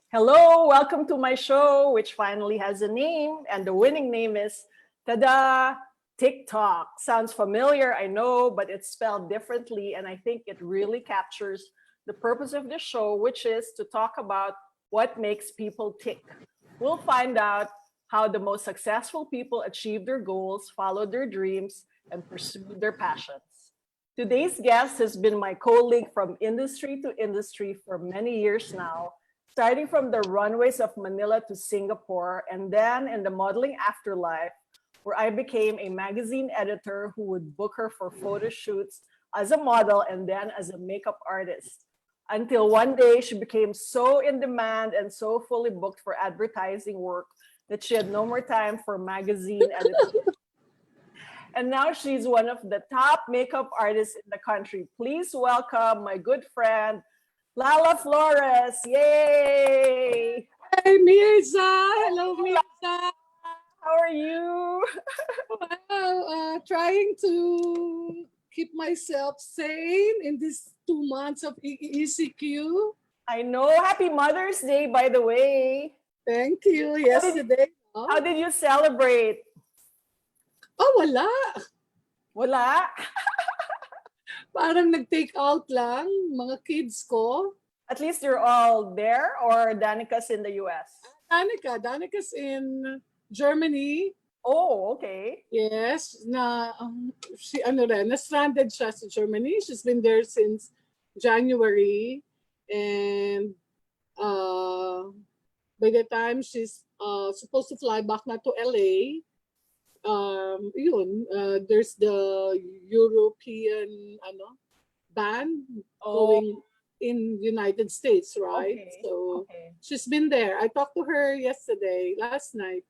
Hello, welcome to my show, which finally has a name, and the winning name is Tada TikTok. Sounds familiar, I know, but it's spelled differently, and I think it really captures the purpose of the show, which is to talk about what makes people tick. We'll find out how the most successful people achieve their goals, follow their dreams, and pursue their passions. Today's guest has been my colleague from industry to industry for many years now, starting from the runways of Manila to Singapore, and then in the modeling afterlife, where I became a magazine editor who would book her for photo shoots as a model and then as a makeup artist. Until one day, she became so in demand and so fully booked for advertising work that she had no more time for magazine editing. And now she's one of the top makeup artists in the country. Please welcome my good friend, Lala Flores. Yay! Hi, Myrza. Hello, Myrza. How are you? Wow, trying to keep myself sane in these 2 months of ECQ. I know. Happy Mother's Day, by the way. Thank you. Yesterday. How did you celebrate? Oh, wala. Wala? Parang nag-take out lang, mga kids ko. At least you're all there, or Danica's in the US? Danica's in Germany. Oh, okay. Yes, na-stranded siya sa Germany. She's been there since January. And by the time she's supposed to fly back na to LA, there's the European ban going in United States, right? Okay. So Okay. she's been there. I talked to her last night.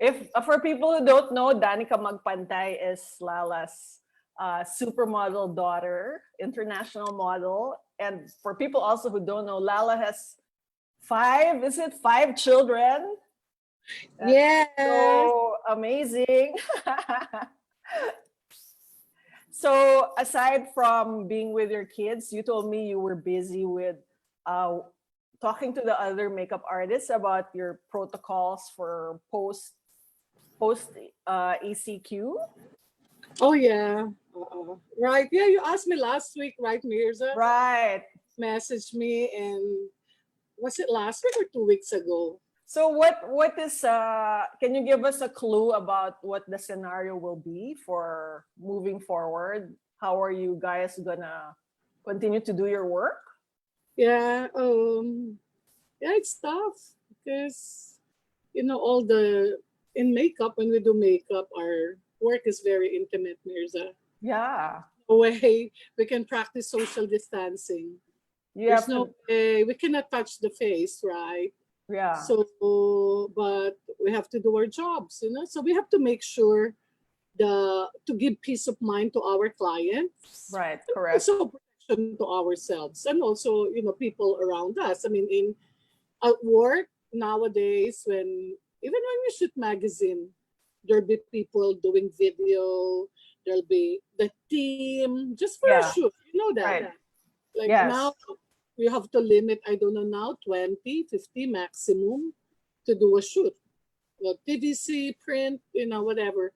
If for people who don't know, Danica Magpantay is Lala's supermodel daughter, international model. And for people also who don't know, Lala has five children? Yes. So amazing. So aside from being with your kids, you told me you were busy with talking to the other makeup artists about your protocols for post ECQ. Oh yeah. Right. Yeah, you asked me last week, right, Myrza? Right. Messaged me, and was it last week or 2 weeks ago? So what is can you give us a clue about what the scenario will be for moving forward? How are you guys gonna continue to do your work? Yeah. Yeah, it's tough because all the in makeup, when we do makeup, our work is very intimate, Mirza. Yeah. No way we can practice social distancing. You There's have to, no way we cannot touch the face, right? yeah. So, but we have to do our jobs. So we have to make sure to give peace of mind to our clients, Right, and correct. also protection to ourselves, and also people around us. I mean, in at work nowadays, even when we shoot magazine, there'll be people doing video. There'll be the team just for a Yeah, shoot. You know that. right. Like Yes. now, we have to limit, I don't know now, 20, 50 maximum to do a shoot. TVC, print, whatever.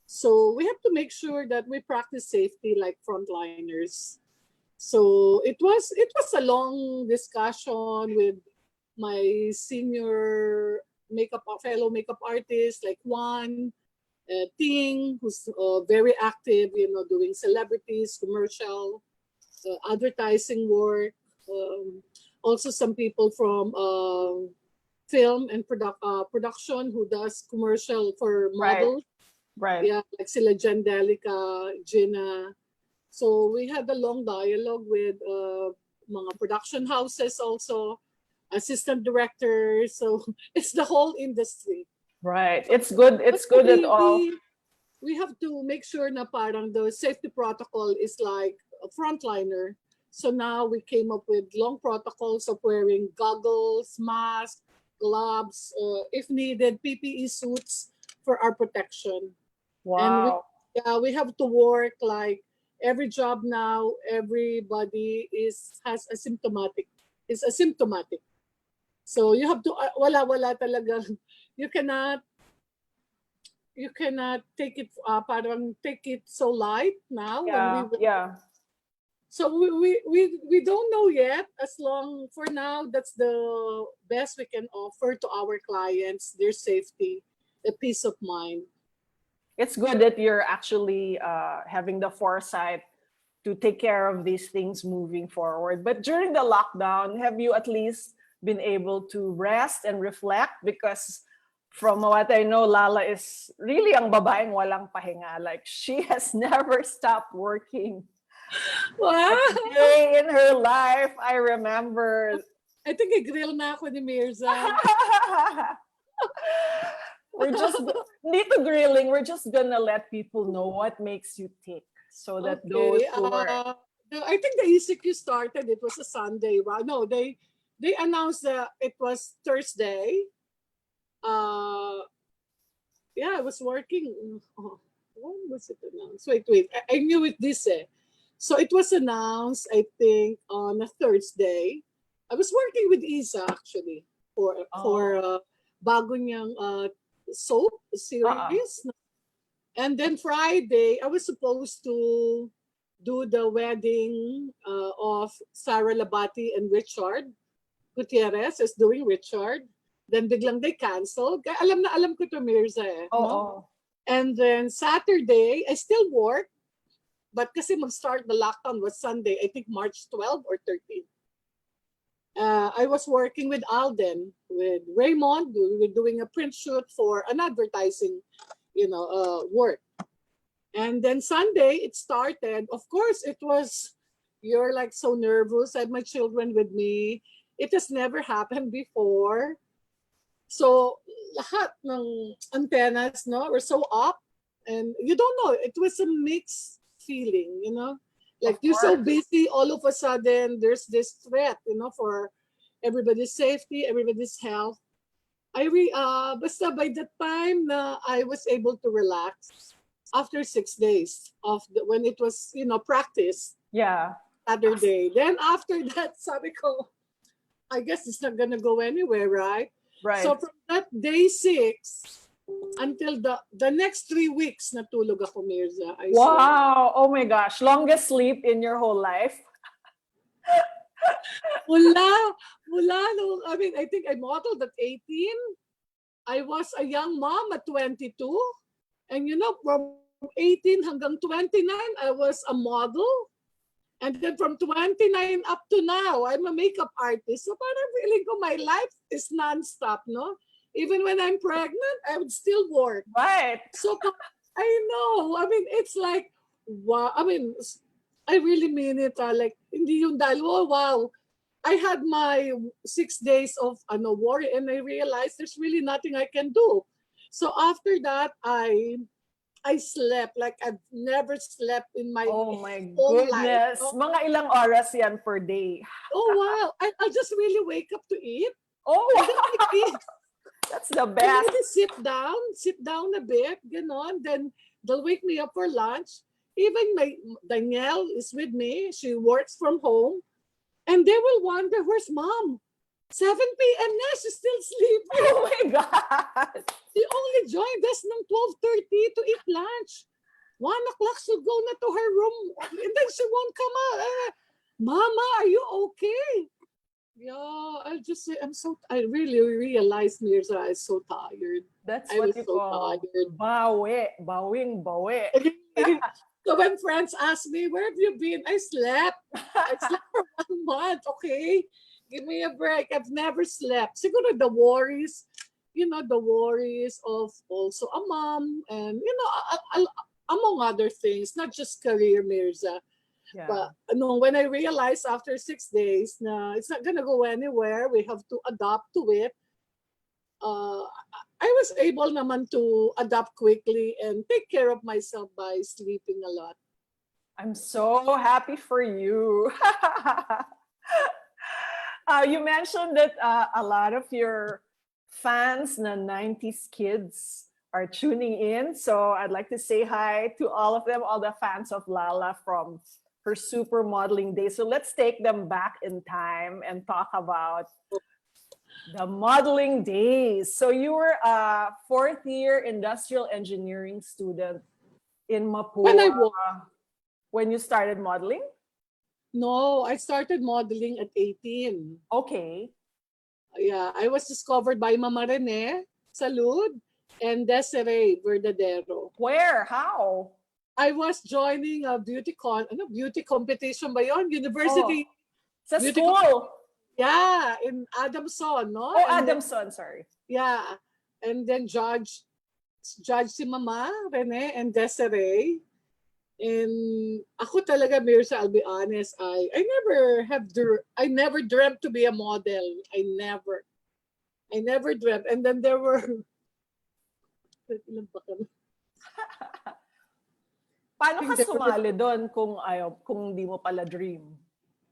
So we have to make sure that we practice safety like frontliners. So it was a long discussion with my senior fellow makeup artist like Juan Ting, who's very active, doing celebrities, commercial, advertising work. Um, Also, some people from film and production who does commercial for Right, models. right. Yeah, like sila Delica, Gina. So we had a long dialogue with mga production houses also, assistant directors. So it's the whole industry. Right. It's good. It's Also, good at all. we have to make sure na parang the safety protocol is like a frontliner. So now we came up with long protocols of wearing goggles, masks, gloves, if needed, PPE suits for our protection. And Wow. we have to work like every job now. Everybody is asymptomatic. So you have to wala talaga. You cannot take it parang take it so light now when we Yeah, yeah. so we don't know yet. As long for now, that's the best we can offer to our clients, their safety, a peace of mind. It's good that you're actually having the foresight to take care of these things moving forward. But during the lockdown, have you at least been able to rest and reflect? Because from what I know, Lala is really ang babaeng walang pahinga. Like she has never stopped working. Wow! A day in her life, I remember. I think i-grill na ako ni Myrza. We're just dito grilling. We're just gonna let people know what makes you tick, so that those Okay. who are I think the ECQ started. It was a Sunday. Wow. No, they announced that it was Thursday. Uh, yeah, I was working. Oh, when was it announced? Wait. I knew it this. So it was announced, I think, on a Thursday. I was working with Isa actually for oh bago niyang soap uh-uh. series. And then Friday, I was supposed to do the wedding of Sarah Labati and Richard Gutierrez is doing Richard. Then biglang they canceled. Kaya alam na alam ko to Myrza no? Oh, And then Saturday, I still work. But kasi mag-start the lockdown was Sunday, I think March 12 or 13. I was working with Alden, with Raymond. We were doing a print shoot for an advertising, work. And then Sunday, it started. Of course, it was, you're like so nervous. I have my children with me. It has never happened before. So, lahat ng antennas, no, were so up. And you don't know, it was a mixed feeling, Like of you're so course. busy, all of a sudden, there's this threat, for everybody's safety, everybody's health. Basta by the time na I was able to relax, after 6 days when it was, practice, Yeah. Saturday. Then after that, sabi ko, I guess it's not gonna go anywhere, right? So Right. from that day 6 until the next 3 weeks, natulog ako, Myrza. I swear. Wow. Oh my gosh. Longest sleep in your whole life. Mula, no, I mean, I think I modeled at 18. I was a young mom at 22. And from 18 hanggang 29, I was a model. And then from 29 up to now, I'm a makeup artist. So parang feeling ko my life is nonstop, no? Even when I'm pregnant, I would still work. Right. So I know. I mean, it's like, wow. I mean, I really mean it. Like, hindi yung dahil, oh, wow. I had my 6 days of worry and I realized there's really nothing I can do. So after that, I slept like I've never slept in my Oh my whole life. goodness. Mga ilang oras yan per day. Oh wow! I'll just really wake up to eat, Oh, and then I eat, that's the and best. maybe sit down a bit, ganon. Then they'll wake me up for lunch. Even my Danielle is with me. She works from home, and they will wonder, "Where's mom?" 7 p.m. na, she's still sleeping. Oh my God. She only joined us ng 12:30 to eat lunch. 1 o'clock, she'll go na to her room, and then she won't come out. Mama, are you okay? Yeah, I really realized, Myrza, I was so tired. That's I what was you so call tired. bawi. Bawing bawi. So when friends ask me, where have you been? I slept. I slept for 1 month, okay? Give me a break. I've never slept. Siguro the worries, the worries of also a mom and, among other things, not just career, Mirza. Yeah. But when I realized after 6 days, na it's not gonna go anywhere, we have to adapt to it. Uh, I was able naman to adapt quickly and take care of myself by sleeping a lot. I'm so happy for you. You mentioned that a lot of your fans, na 90s kids, are tuning in. So I'd like to say hi to all of them, all the fans of Lala from her super modeling days. So let's take them back in time and talk about The modeling days. So you were a fourth year industrial engineering student in When I Mapua when you started modeling? No, I started modeling at 18. Okay. Yeah, I was discovered by Mama Rene Salud and Desiree Verdadero. Where? How? I was joining a beauty competition ba yun? Oh, University sa beauty school. yeah, in Adamson, no? Oh, And then, Adamson, sorry. yeah, and then judge si Mama Rene and Desiree. And ako talaga, Myrza, I'll be honest, I never dreamt to be a model. I never dreamt. And then there were, ilan pa kami? Paano ka There were- sumali doon kung di mo pala dream?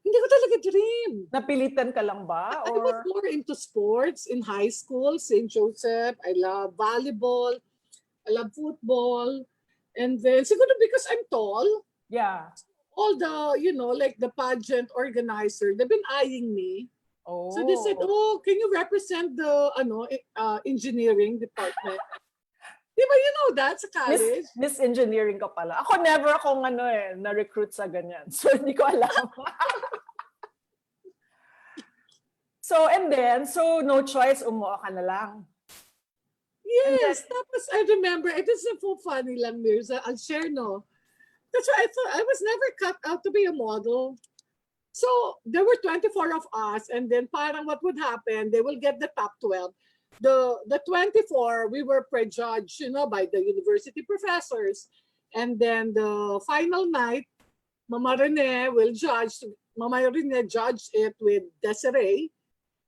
Hindi ko talaga dream. Napilitan ka lang ba? I was Or more into sports in high school, St. Joseph. I love volleyball. I love football. And then, siguro because I'm tall, yeah. all the, like the pageant organizer, they've been eyeing me. Oh. So they said, "Oh, can you represent the engineering department?" Di ba you know that sa college? Miss Engineering ka pala. Ako never akong na-recruit sa ganyan. So hindi ko alam. So no choice, umuha ka na lang. Yes, tapos I remember, it is so funny lang, Myrza. I'll share, no? That's why I thought I was never cut out to be a model. So there were 24 of us, and then parang what would happen, they will get the top 12. The 24, we were prejudged, by the university professors. And then the final night, Mama Rene judged it with Desiree.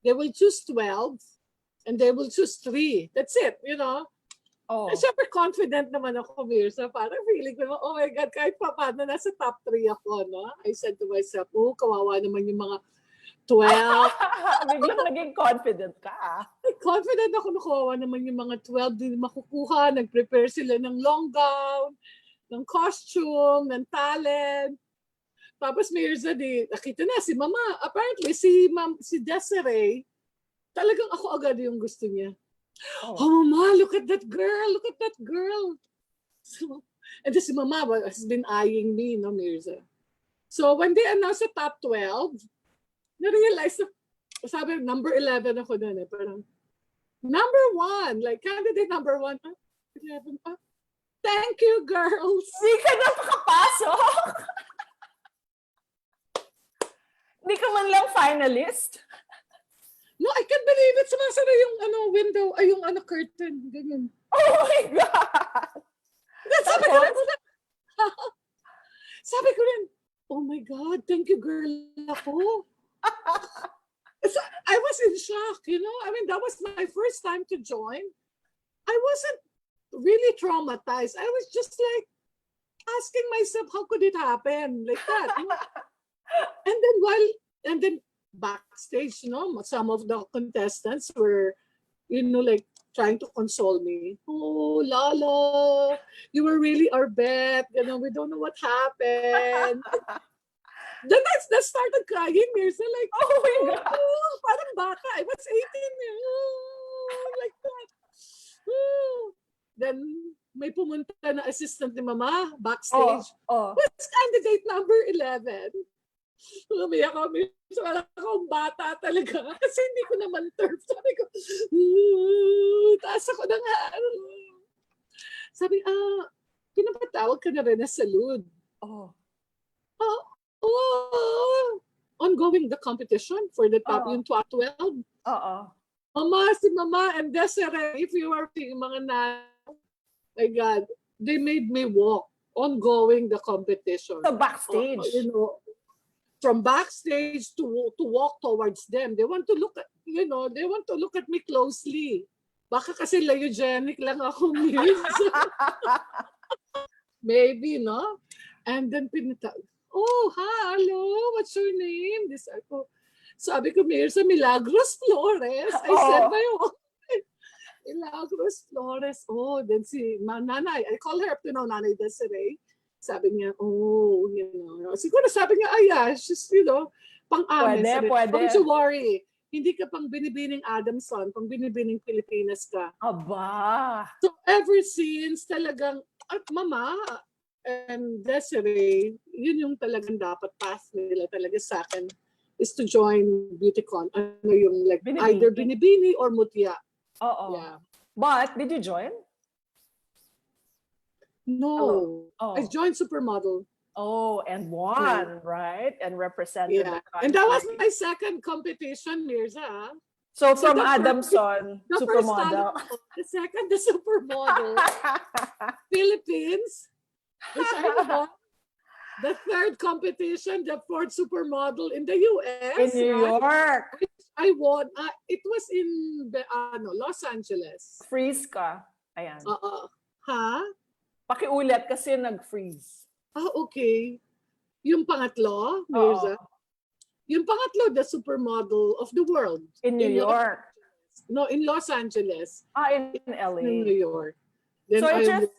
They will choose 12, and they will choose 3. That's it, Oh. Siyempre confident naman ako, Myrza. Parang feeling ko, oh my God, kahit pa paano, nasa top 3 ako, no? I said to myself, kawawa naman yung mga 12. Biglang naging confident ka. Confident ako na kawawa naman yung mga 12 din makukuha. Nag-prepare sila ng long gown, ng costume, ng talent. Tapos Myrza, nakita na si Mama. Apparently, si Desiree, talagang ako agad yung gusto niya. Oh, Mama, look at that girl. Look at that girl. So, and then si Mama has been eyeing me, no, Myrza. So when they announced the top 12, na-realize na, sabi, number 11 ako doon parang, number 1, like candidate number 1, 11 pa. Thank you, girls. Hindi ka na makapasok. Hindi ka man lang finalist. No, I can't believe it. Sumasara yung window, yung curtain. Ganyan. Oh my God! Sabi ko rin, oh my God, thank you, girl ako. So, I was in shock, I mean, that was my first time to join. I wasn't really traumatized. I was just like asking myself, how could it happen like that? And then backstage, some of the contestants were, like trying to console me. Oh, Lala, you were really our bet. We don't know what happened. Then I started crying, Myrza, like, oh my God. Parang bata. I was 18, like that. Then may pumunta na assistant ni Mama backstage. What's candidate number 11? Umiyak kami. So, wala akong bata talaga. Kasi hindi ko naman turf. Sabi ko, taas ako na nga. Sabi, pinapatawag ka na rin na salud. Ongoing the competition for the top yung top 12. Si Mama and Desiree, if you are seeing mga my God, they made me walk. Ongoing the competition. So backstage. From backstage to walk towards them. They want to look at, they want to look at me closely. Baka kasi layogenic lang ako, Myrza. Maybe, no? And then hello, what's your name? Sabi ko, Myrza, Milagros Flores. I said my own. Milagros Flores. Then si Nanay, I call her up to now, Nanay Desiree. Sabi niya, siguro sabi niya, she's, pang-amin. Pwede. Don't you worry. hindi ka pang binibining Adamson, pang binibining Pilipinas ka. Aba. So ever since talagang, at Mama and Desiree, yun yung talagang dapat path nila talaga sa akin is to join BeautyCon. Ano yung like either binibini or mutya. Oo. Yeah. But did you join? No. Oh. I joined Supermodel. Oh, and won, right? And represented the country. And that was my second competition, Myrza. So from Adamson, the Supermodel. First, the second, the Supermodel. Philippines, which I won. The third competition, the fourth Supermodel in the US. In New York. Which I won. It was in Los Angeles. Freeze ka. Ayan. Ha? Pakiulit kasi nag-freeze. Okay. Yung pangatlo, Myrza. Yung pangatlo, the Supermodel of the world. In New York. No, in Los Angeles. In LA. In New York. Then so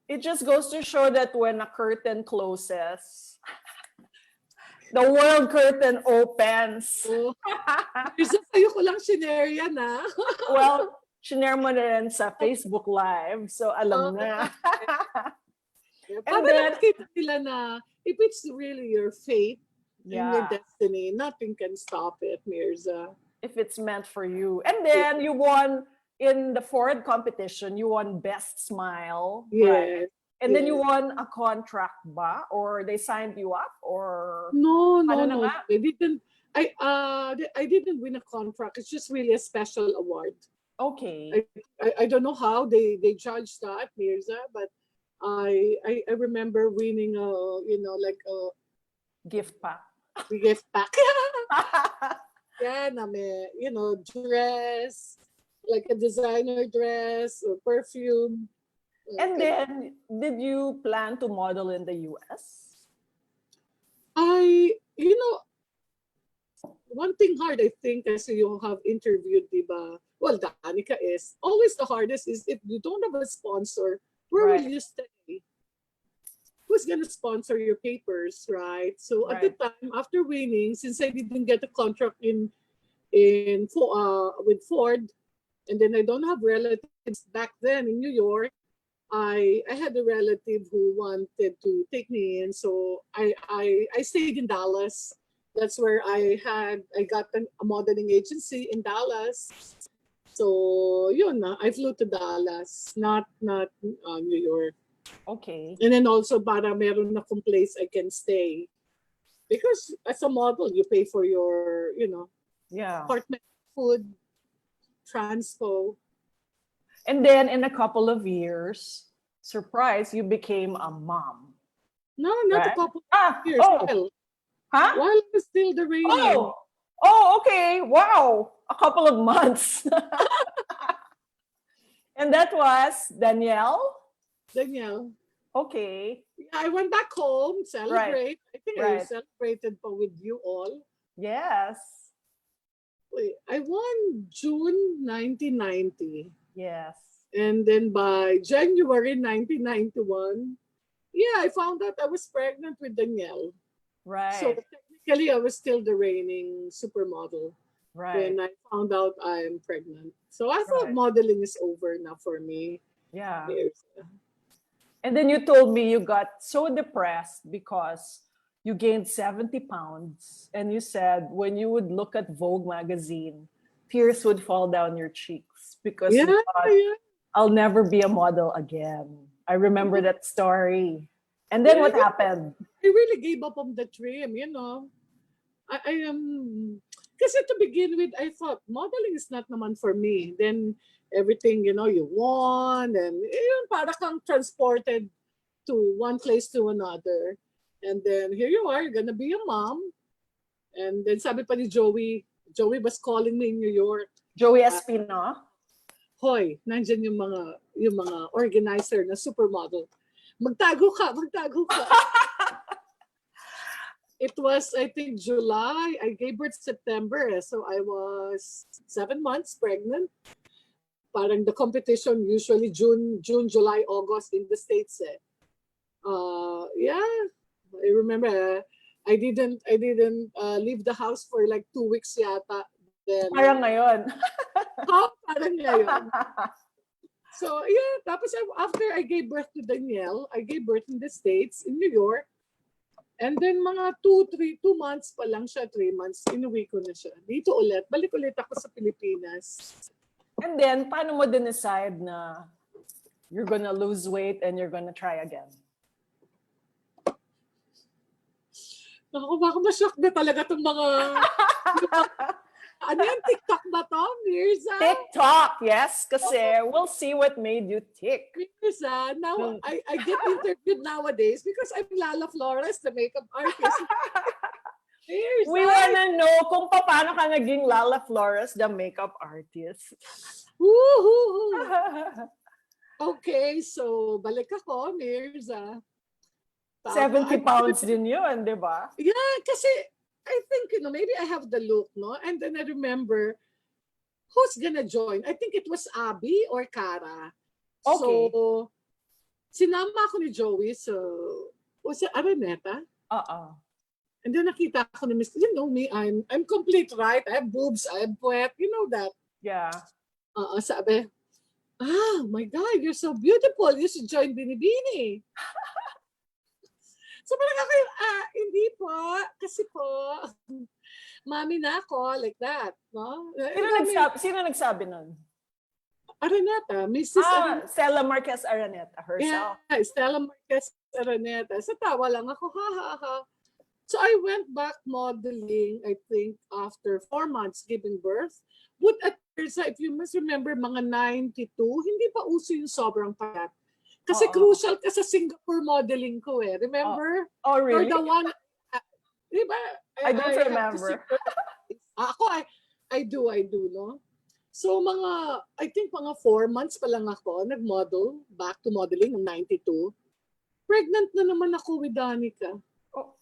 it just goes to show that when a curtain closes, the world curtain opens. Sa'yo ko lang shinare yan, ha? Well, shinare mo na rin sa Facebook Live. So alam na. And then, nakita nila na if it's really your fate and your destiny, nothing can stop it, Myrza. If it's meant for you. And then you won in the fourth competition, you won Best Smile. Yes. Right? And then you won a contract ba? Or they signed you up? Or No. They didn't. I didn't win a contract. It's just really a special award. Okay. I don't know how they judged that, Myrza, but I remember winning like a gift pack. Gift pack. Yeah, dress, like a designer dress or perfume. And then, did you plan to model in the US? One thing hard, I think, as you have interviewed, diba? Well, Danica, is always the hardest is if you don't have a sponsor, where will you stay? Who's gonna sponsor your papers, right? So at the time, after winning, since I didn't get a contract with Ford, and then I don't have relatives back then in New York, I had a relative who wanted to take me in, so I stayed in Dallas. That's where I got a modeling agency in Dallas. So I flew to Dallas, not New York. Okay. And then also para meron akong place I can stay. Because as a model, you pay for your, apartment, food, transpo. And then in a couple of years, surprise, you became a mom. No, not a couple of years. Huh? While it was still the reigning. Oh, okay. Wow. A couple of months. And that was Danielle? Okay. Yeah, I went back home, celebrate. Right. I think I celebrated with you all. Yes. Wait, I won June 1990. Yes. And then by January 1991, I found out I was pregnant with Danielle. Right. So technically, I was still the reigning supermodel. Right. When I found out I'm pregnant. So I thought modeling is over now for me. Yeah. And then you told me you got so depressed because you gained 70 pounds. And you said when you would look at Vogue magazine, tears would fall down your cheeks because you thought, I'll never be a model again. I remember that story. And then what happened? I really gave up on the dream, I am, because to begin with, I thought modeling is not naman for me. Then everything, you won, and para kang transported to one place to another. And then here you are, you're gonna be a mom. And then sabi pa ni Joey was calling me in New York. Joey Espino? Hoy, nandyan yung mga organizer na supermodel. Magtago ka. It was, I think, July. I gave birth September. So I was 7 months pregnant. Parang the competition usually June, July, August in the States. I remember I didn't leave the house for like 2 weeks yata then, Parang ngayon. parang ngayon. So, yeah, tapos after I gave birth to Danielle, I gave birth in the States, in New York. And then mga 2 months pa lang siya, 3 months, inuwi ko na siya. Dito ulit, balik ulit ako sa Pilipinas. And then, paano mo din-decide na you're gonna lose weight and you're gonna try again? Naku, baka ma-shock na talaga itong mga... ano yung TikTok ba to, Myrza? TikTok, yes. Kasi we'll see what made you tick. Myrza, now I get interviewed nowadays because I'm Lala Flores, the makeup artist. Myrza, We wanna know kung paano ka naging Lala Flores, the makeup artist. woohoo! Okay, so balik ako, Myrza. 70 pounds din yun, di ba? Yeah, kasi I think, maybe I have the look, no? And then I remember, who's gonna join? I think it was Abby or Cara. Okay. So, sinama ako ni Joey, so, was it Araneta? And then nakita ako ni Miss, you know me, I'm complete, right? I have boobs, I have puwet, you know that. Yeah. Sabi, my God, you're so beautiful. You should join Binibini. So parang ako, hindi po, kasi po, mami na ako, like that, no? Sino nagsabi nun? Araneta, Mrs. Araneta. Stella Marquez Araneta herself. Yeah, Stella Marquez Araneta. Sa tawa lang ako, ha. So I went back modeling, I think, after 4 months giving birth. But at first, if you must remember, mga 92, hindi pa uso yung sobrang payat. Kasi crucial ka sa Singapore modeling ko eh. Remember? Oh, really? Or the one, diba? I don't remember. Ako, I do, no? So I think mga 4 months pa lang ako, nag-model, back to modeling ng 92. Pregnant na naman ako with Danica. Oh,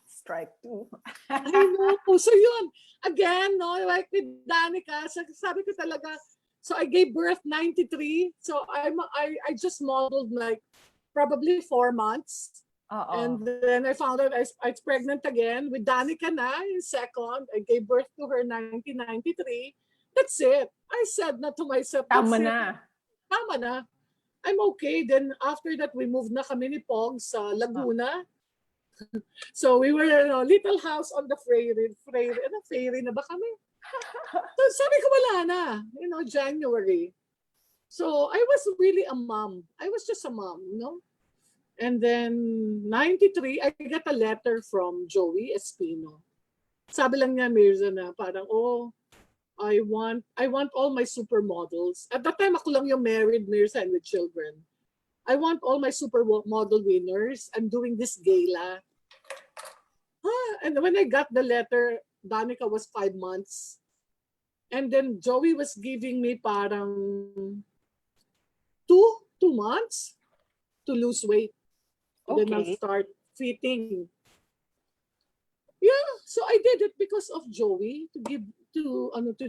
strike 2. I know. So yun, again, no, like with Danica, sabi ko talaga, so I gave birth 93. So I just modeled like probably 4 months. And then I found out I was pregnant again with Danica na in second. I gave birth to her 1993. That's it. I said na to myself, Tama na. I'm okay. Then after that, we moved na kami ni Pog sa Laguna. So we were in a little house on the ferry na ba kami? So sabi ko wala na, January. So I was really a mom. I was just a mom, And then 93, I got a letter from Joey Espino. Sabi lang niya, Myrza, na parang, I want all my supermodels. At that time, ako lang yung married Myrza and with children. I want all my supermodel winners. I'm doing this gala. And when I got the letter, Danica was 5 months. And then Joey was giving me parang 2 months to lose weight. Okay. Then I'll start fitting. Yeah, so I did it because of Joey, to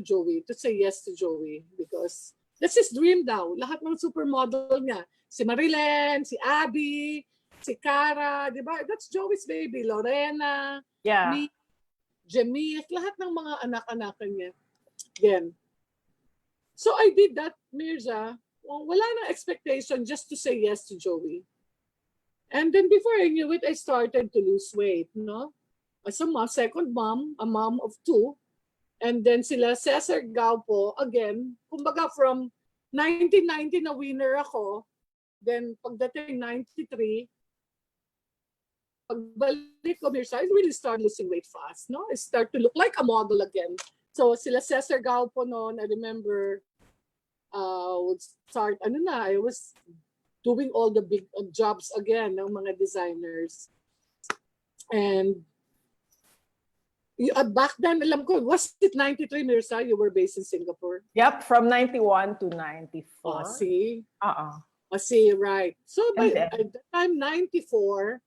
Joey, to say yes to Joey. Because that's his dream daw. Lahat ng supermodel niya. Si Marilyn, si Abby, si Cara, di ba? That's Joey's baby. Lorena, me, Jemmy, lahat ng mga anak-anakan niya. Again. So I did that, Myrza. Wala nang expectation, just to say yes to Joey. And then before I knew it, I started to lose weight, As a second mom, a mom of 2. And then sila Cesar Gaupo, again, kumbaga from 1990 na winner ako, then pagdating 93, pagbalik ko, Myrza, I really started losing weight fast, I start to look like a model again. So sila Cesar Gaupo noon, I remember, would start, I was doing all the big jobs again ng mga designers. And back then, alam ko, was it 93, Myrza? You were based in Singapore? Yep, from 91 to 94. See? See, right. So by at the time, 94,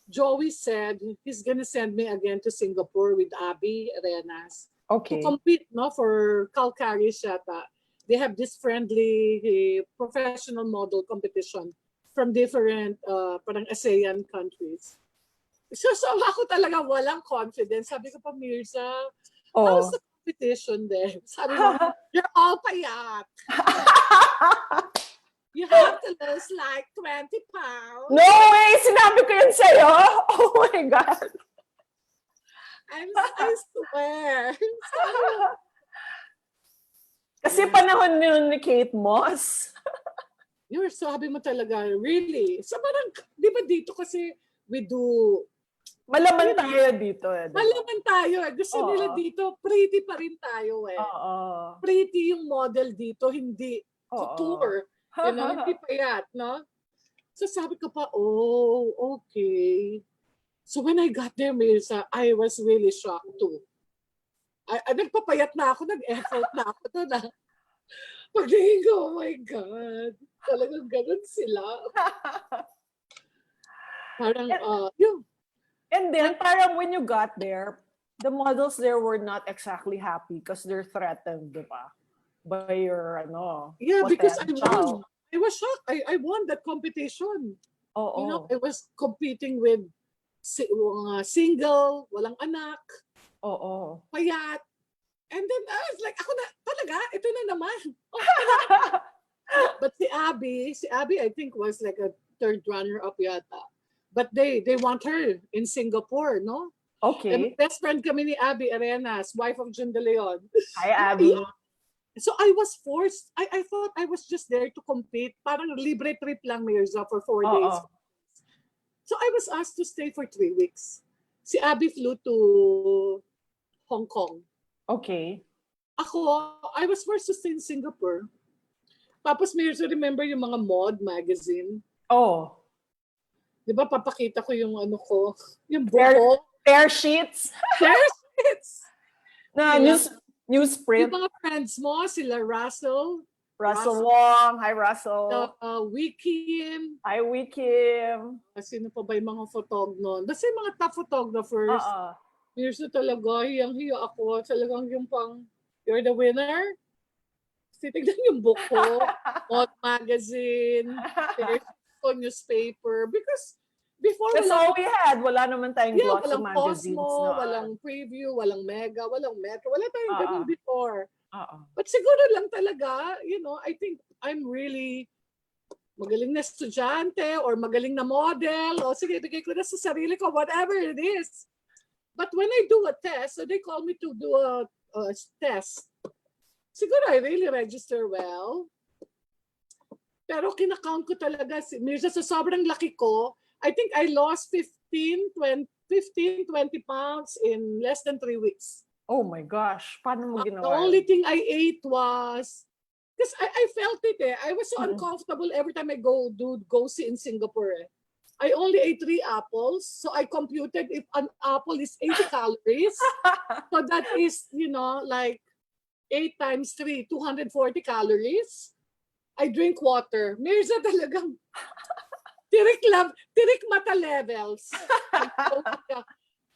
Joey said he's gonna send me again to Singapore with Abby Arenas to compete, for Calcari Shata. They have this friendly professional model competition from different parang ASEAN countries. So ako talaga walang confidence. Sabi ko pa, Myrza, how's the competition din. Sabi mo, you're all payat. You have to lose like 20 pounds. No way! Sinabi ko yun sa'yo? Oh my God. I swear. Kasi panahon yun ni Kate Moss. You're sabi mo talaga, really? So parang, di ba dito kasi we do... Malaman tayo dito eh. Diba? Malaman tayo eh. Gusto nila dito, pretty pa rin tayo eh. Oo. Pretty yung model dito, hindi couture. You know, hindi payat, no? So sabi ko pa, oh, okay. So when I got there, Myrza, I was really shocked too. Nagpapayat na ako, nag-effort na ako doon. Pagdating ko, oh my God. Talagang ganun sila. Parang, yun. And then, parang when you got there, the models there were not exactly happy because they're threatened, di ba? By your, yeah, because I potential. won. I was shocked. I won that competition. Oo. You know, I was competing with single, walang anak, payat. And then I was like, ako na, talaga, ito na naman. But si Abby, I think was like a third runner-up yata. But they want her in Singapore, no? Okay. And best friend kami ni Abby Arenas, wife of Jun De Leon. Hi, Abby. So I was forced. I thought I was just there to compete. Parang libre trip lang, Myrza, for 4 days. So I was asked to stay for 3 weeks. Si Abby flew to Hong Kong. Okay. Ako, I was forced to stay in Singapore. Tapos Myrza, remember yung mga mod magazine? Oh. Di ba papakita ko yung ano ko? Yung buko. Tear sheets? Tear sheets! Na, newsprint. Yung mga friends mo, sila Russell Wong. Hi, Russell. Wikim. Hi, Wikim. Sino pa ba yung mga photog nun? Kasi yung mga top photographers. Here's na talaga, hiyang-hiya ako. Talagang yung pang, you're the winner. Titignan yung book ko. Mod magazine. Newspaper. Because before, that's all we had. Wala naman tayong glossy walang magazines. Cosmo, walang preview, walang Mega, walang Metro. Wala tayong ganun before. Uh-uh. But siguro lang talaga, you know, I think I'm really magaling na estudyante or magaling na model. O sige, bigay ko na sa sarili ko, whatever it is. But when I do a test, so they call me to do a test. Siguro I really register well. Pero kinakount ko talaga, Myrza, sa sobrang laki ko, I think I lost 15, 20 pounds in less than 3 weeks. Oh my gosh. Paano mo ginawa? The only thing I ate was, because I felt it eh. I was so uncomfortable every time I go see in Singapore eh. I only ate 3 apples. So I computed if an apple is 80 calories. So that is, you know, like 8 times 3, 240 calories. I drink water. Myrza talagang tirik mata levels.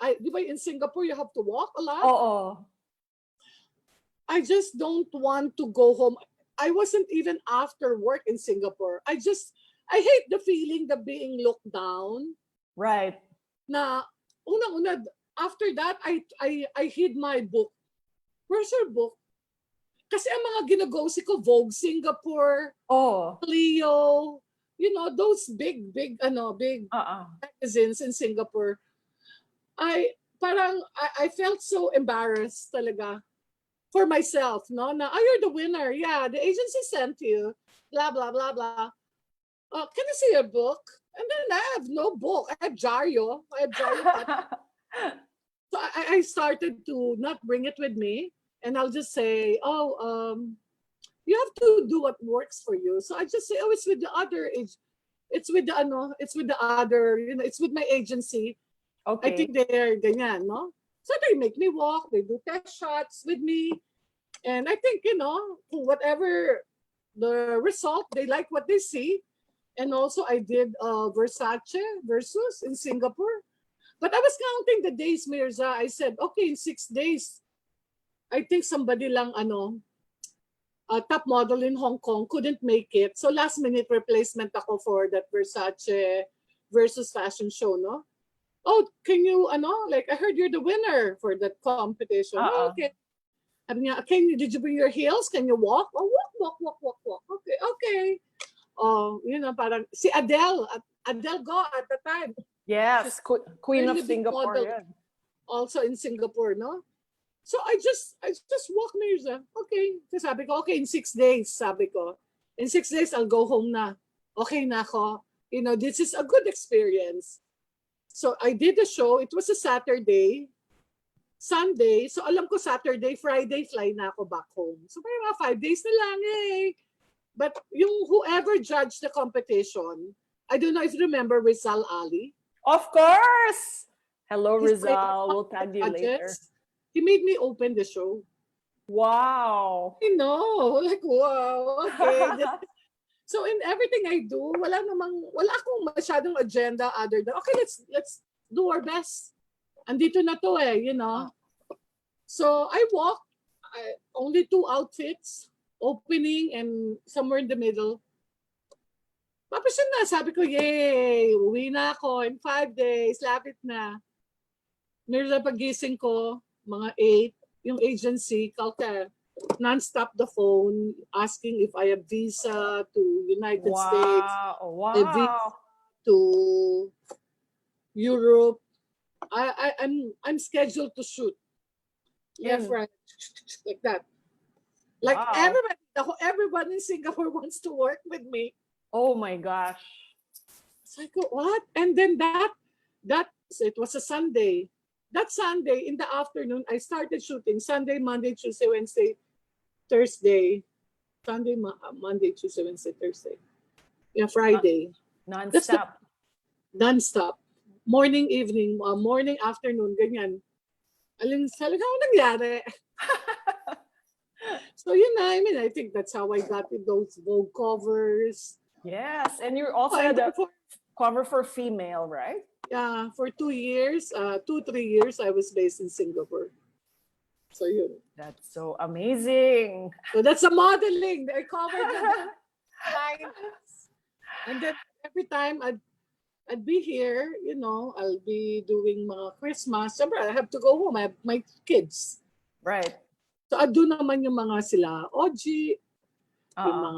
Di ba in Singapore you have to walk a lot? Oo. I just don't want to go home. I wasn't even after work in Singapore. I hate the feeling of being looked down. Right. Na unang-una, after that, I hid my book. Where's your book? Kasi ang mga ginagosi ko, Vogue Singapore, Leo, you know, those big magazines in Singapore. I felt so embarrassed talaga for myself, no? Na, you're the winner. Yeah, the agency sent you. Blah, blah, blah, blah. Can I see your book? And then I have no book. I have Jaryo. So I started to not bring it with me. And I'll just say, you have to do what works for you. So I just say, it's with the other it's with the other, you know, it's with my agency. Okay. I think they're ganyan, no? So they make me walk, they do test shots with me. And I think, you know, whatever the result, they like what they see. And also I did Versace versus in Singapore. But I was counting the days, Myrza. I said, okay, in 6 days, I think somebody lang, top model in Hong Kong couldn't make it. So last minute replacement ako for that Versace versus fashion show, no? Oh, can you, like, I heard you're the winner for that competition. Oh, okay. Sabi niya, did you bring your heels? Can you walk? Oh, walk. Okay. Oh, parang si Adele Go at the time. She's Yes, Queen of really big Singapore. model Yeah. also in Singapore, no? So I just walk Myrza. Okay. So sabi ko, okay, in 6 days, sabi ko. In 6 days, I'll go home na. Okay na ako. This is a good experience. So I did the show. It was a Saturday. Sunday. So alam ko Saturday, Friday, fly na ako back home. So may mga 5 days na lang eh. But yung whoever judged the competition, I don't know if you remember Rizal Ali. Of course. Hello, He's Rizal. We'll tag you later. He made me open the show. Wow. I know. Like, wow. Okay. So in everything I do, wala akong masyadong agenda other than, okay, let's do our best. Andito na to So I walk, only 2 outfits, opening and somewhere in the middle. Tapos yun na, sabi ko, yay, uwi na ako in 5 days, lapit na. Myrza, pagising ko, mga 8, yung agency, non-stop the phone, asking if I have visa to United States, Wow. a visa to Europe. I'm scheduled to shoot. Left, right, like that. Like everybody in Singapore wants to work with me. Oh my gosh. So I go, what? And then it was a Sunday. That Sunday in the afternoon, I started shooting Sunday, Monday, Tuesday, Wednesday, Thursday. Sunday, Monday, Tuesday, Wednesday, Thursday. Yeah, Friday. Non-stop. Non-stop. Morning, evening, morning, afternoon, ganyan. Talaga ako nangyari. So I think that's how I got those Vogue covers. Yes, and you also had a cover for female, right? Yeah, for 2 years, 2-3 years, I was based in Singapore. So That's so amazing. So that's a modeling. I covered the lines. And then every time I'd be here, I'll be doing mga Christmas. Siyempre, I have to go home. I have my kids. Right. So doon naman yung mga sila, OG, yung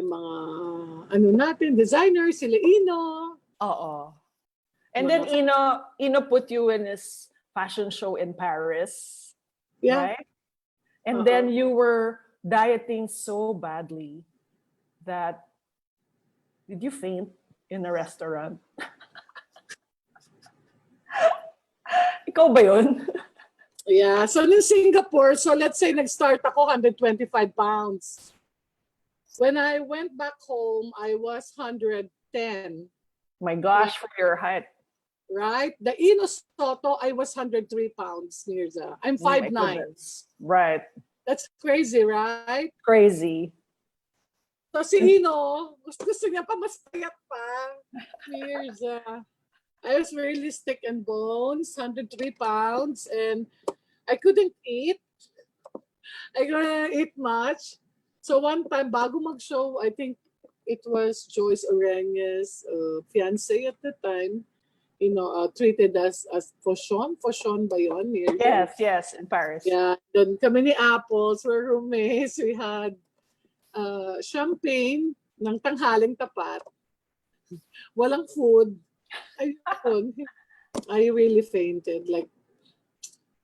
mga natin, designers, sila Ino. And then Ino put you in his fashion show in Paris. Yeah. Right? And then you were dieting so badly that did you faint in a restaurant? Ikaw ba yun? Yeah. So in Singapore, so let's say nag-start ako 125 pounds. When I went back home, I was 110. My gosh, for your height. Right? The Ino Soto, I was 103 pounds, Myrza. I'm 5'9". Right. That's crazy, right? Crazy. So si Ino, gusto niya pa mas payat pa. Myrza. I was really stick and bones, 103 pounds, and I couldn't eat. I couldn't eat much. So one time, bago mag-show, I think it was Joyce Oreña's fiancé at the time, treated us as Fochon ba yun? Yes, in Paris. Yeah, then kami ni Apples, we're roommates. We had champagne ng tanghaling tapat. Walang food. I really fainted, like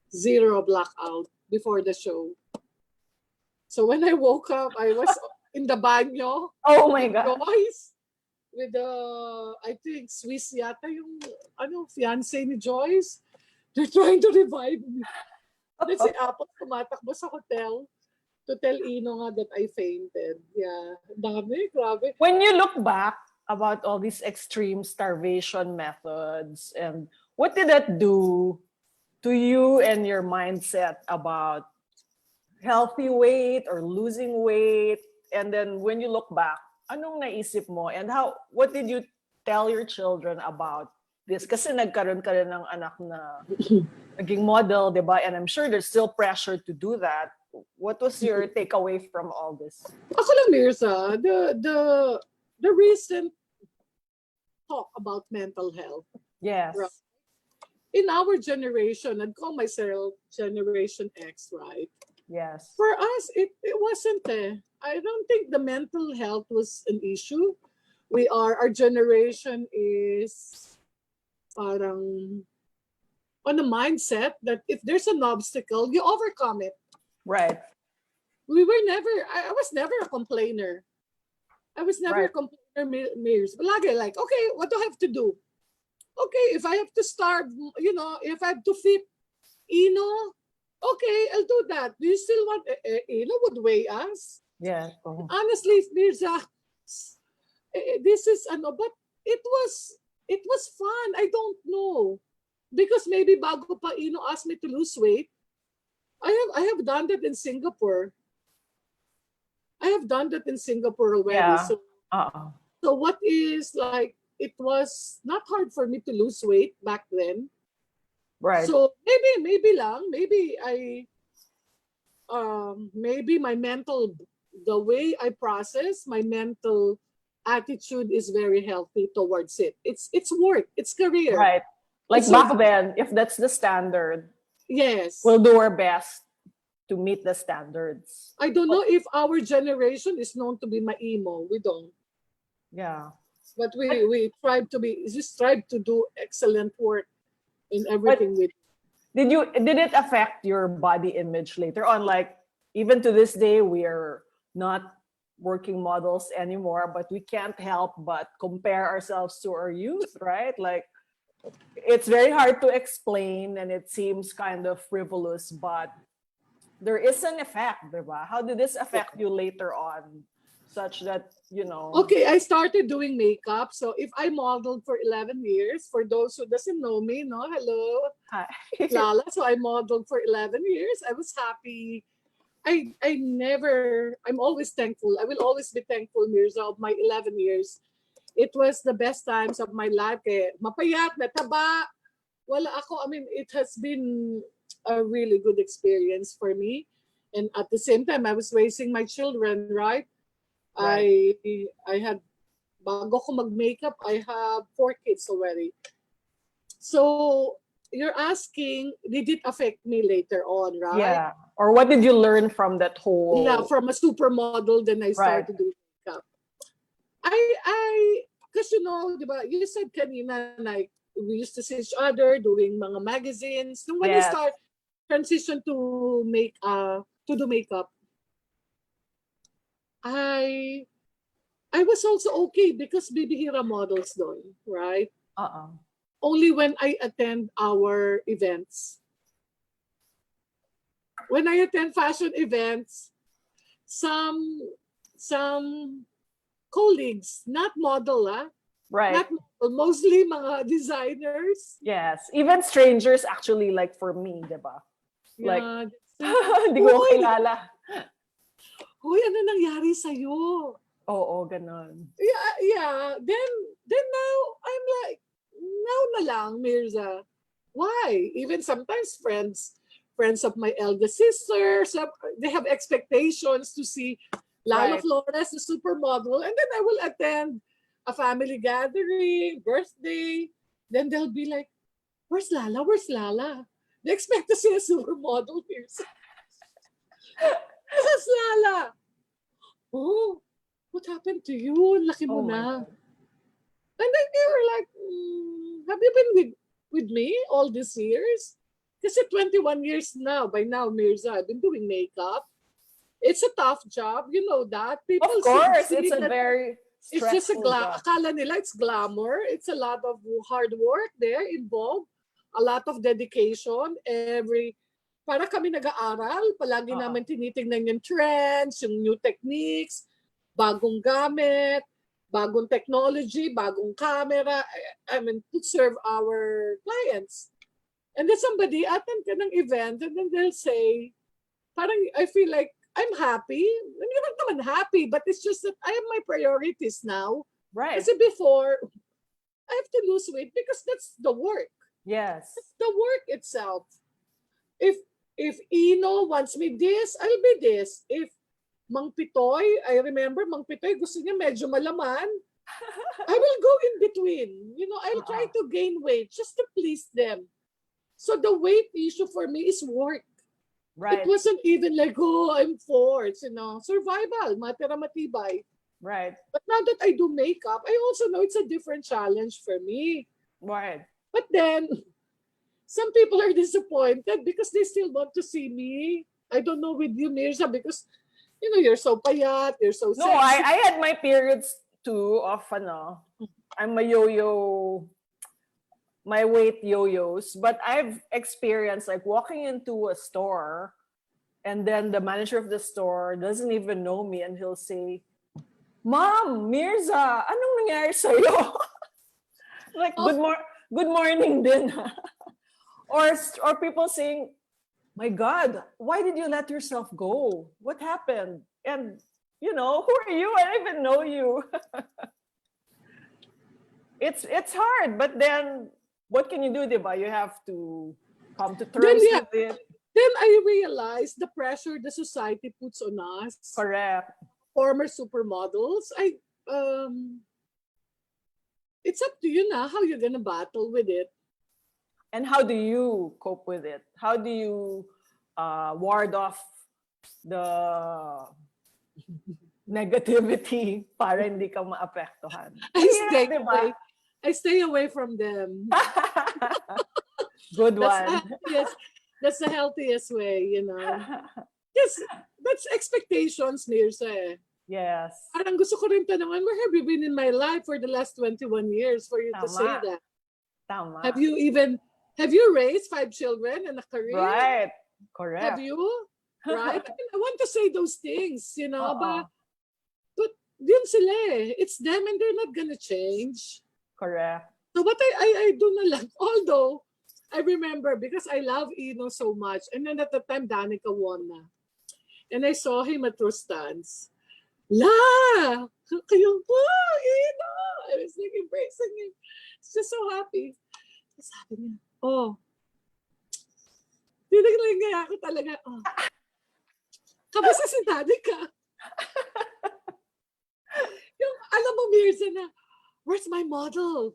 0 blackout before the show. So when I woke up, I was in the banyo. Oh my God. Joyce, with I think Swiss yata yung fiancé ni Joyce. They're trying to revive me. Then si Apple tumatakbo sa hotel to tell Ino nga that I fainted. Yeah, dami, grabe. When you look back about all these extreme starvation methods, and what did that do to you and your mindset about healthy weight or losing weight? And then when you look back, anong naisip mo? And what did you tell your children about this? Kasi nagkaroon ka rin ng anak na naging model, di ba? And I'm sure there's still pressure to do that. What was your takeaway from all this? Ako lang, Myrza, the recent talk about mental health. Yes. Right? in our generation, I'd call myself Generation X, right? Yes. For us, it wasn't. I don't think the mental health was an issue. Our generation is parang on a mindset that if there's an obstacle, you overcome it. Right. I was never a complainer. I was never a Right. complainer, Mears. But lagi like, okay, what do I have to do? Okay, if I have to starve, if I have to feed Ino, okay, I'll do that. Do you still want, Ino would weigh us? Yeah. Oh. Honestly, Mirza, this is, but it was fun. I don't know. Because maybe bago pa Ino asked me to lose weight, I have done that in Singapore. I have done that in Singapore already. Yeah. So what is like, it was not hard for me to lose weight back then. Right. So maybe my mental, the way I process my mental attitude is very healthy towards it. It's work, it's career. Right. Like It's back then, if that's the standard, yes. we'll do our best to meet the standards. I don't know if our generation is known to be maimo. We don't. Yeah. But we strive to do excellent work in everything we do. Did it affect your body image later on? Like even to this day, we are not working models anymore, but we can't help but compare ourselves to our youth, right? Like it's very hard to explain and it seems kind of frivolous, but there is an effect, diba? How did this affect you later on? Such that, Okay, I started doing makeup. So if I modeled for 11 years, for those who doesn't know me, no, hello, Hi. Lala. So I modeled for 11 years. I was happy. I'm always thankful. I will always be thankful, Myrza, of my 11 years. It was the best times of my life. Mapayat, nataba. Wala ako. I mean, it has been a really good experience for me. And at the same time, I was raising my children, right? Right. I had, bago ko mag-makeup, I have 4 kids already. So, you're asking, did it affect me later on, right? Yeah. Or what did you learn from that whole? Yeah, from a supermodel, then I Right. started doing makeup. Because diba, you said kanina, like, we used to see each other doing mga magazines. Nung when we Yes. transition to do makeup, I was also okay because bibihira models doon, right? Only when I attend our events. When I attend fashion events, some colleagues, not model, Right. not model, mostly mga designers. Yes. Even strangers actually, like for me, diba? Like, Yeah, hindi ko kilala. Hoy, ano nangyari sa'yo? Oo, ganon. Yeah. Then now, I'm like, now na lang, Myrza. Why? Even sometimes friends of my eldest sister, they have expectations to see Lala Right. Flores, the supermodel, and then I will attend a family gathering, birthday. Then they'll be like, "Where's Lala? Where's Lala?" They expect to see a supermodel here. Where's Lala? Oh, what happened to you? Laki mo Oh my na. God. And then they were like, have you been with me all these years? Kasi 21 years now. By now, Myrza, I've been doing makeup. It's a tough job. You know that. People Of course, see it's a that very it's just a stressful job. akala nila it's glamour. It's a lot of hard work there involved. A lot of dedication. Para kami nag-aaral, palagi namin tinitingnan yung trends, yung new techniques, bagong gamit, bagong technology, bagong camera, I mean, to serve our clients. And then somebody attend ka ng event and then they'll say, parang I feel like I'm happy. I'm not naman happy, but it's just that I have my priorities now. Right. Kasi before, I have to lose weight because that's the work. Yes. That's the work itself. If Ino wants me this, I'll be this. If Mang Pitoy, I remember Mang Pitoy gusto niya medyo malaman, I will go in between. I'll try to gain weight just to please them. So the weight issue for me is work. Right. It wasn't even like, oh, I'm forced, survival, matira matibay. Right. But now that I do makeup, I also know it's a different challenge for me. Right. But then, some people are disappointed because they still want to see me. I don't know with you, Myrza, because, you're so payat, you're so No, I sexy. I had my periods too of I'm a yo-yo, my weight yo-yos, but I've experienced like walking into a store and then the manager of the store doesn't even know me and he'll say, "Mom, Myrza, anong nangyari sa'yo?" Like, Oh, good morning din. Or people saying, "My God, why did you let yourself go? What happened?" And who are you? I don't even know you. It's hard, but then what can you do, diba? You have to come to then terms yeah, with it. then I realized the pressure the society puts on us, Correct. former supermodels. It's up to you now how you're gonna battle with it. And how do you cope with it? How do you ward off the negativity para hindi ka maapektuhan? I Mahirap, stay di ba? away. I stay away from them. Good That's one. yes, that's the healthiest way, Yes, that's expectations, Mirza. Yes. Parang gusto ko rin tanungan, where have you been in my life for the last 21 years for you to say Tama. that? Tama. Have you raised 5 children and a career? Right. Have Correct. you? Right? I want to say those things, Oo. but yun sila eh. It's them and they're not gonna change. Correct. So what I do na lang, although I remember because I love Ino so much, and then at the time Danica won na. And I saw him at Rustan's. La! Kayo, wow, Ino! I was like embracing him. It's just so happy. Sabi niya, oh, tinignan ako talaga, oh. Kamusta si Danica? Yung, alam mo, Myrza na, where's my model?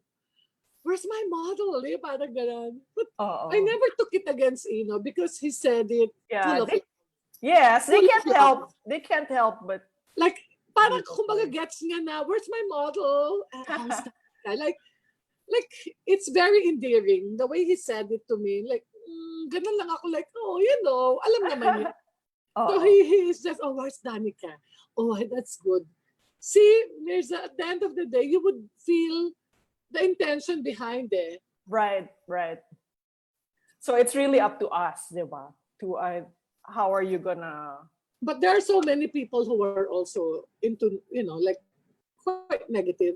Where's my model? Parang ganun. But Oo. I never took it against Ino because he said it full of yes, they full of can't love. help. They can't help but Like, parang Beautiful. kumbaga gets nga na, where's my model? How's that? Like, it's very endearing. The way he said it to me, like, ganun lang ako, like, oh, alam naman niya. So he's just, oh, where's Danica? Oh, that's good. See, Mirza, at the end of the day, you would feel the intention behind it. Right. So it's really up to us, diba? To how are you gonna? But there are so many people who are also into, like quite negative.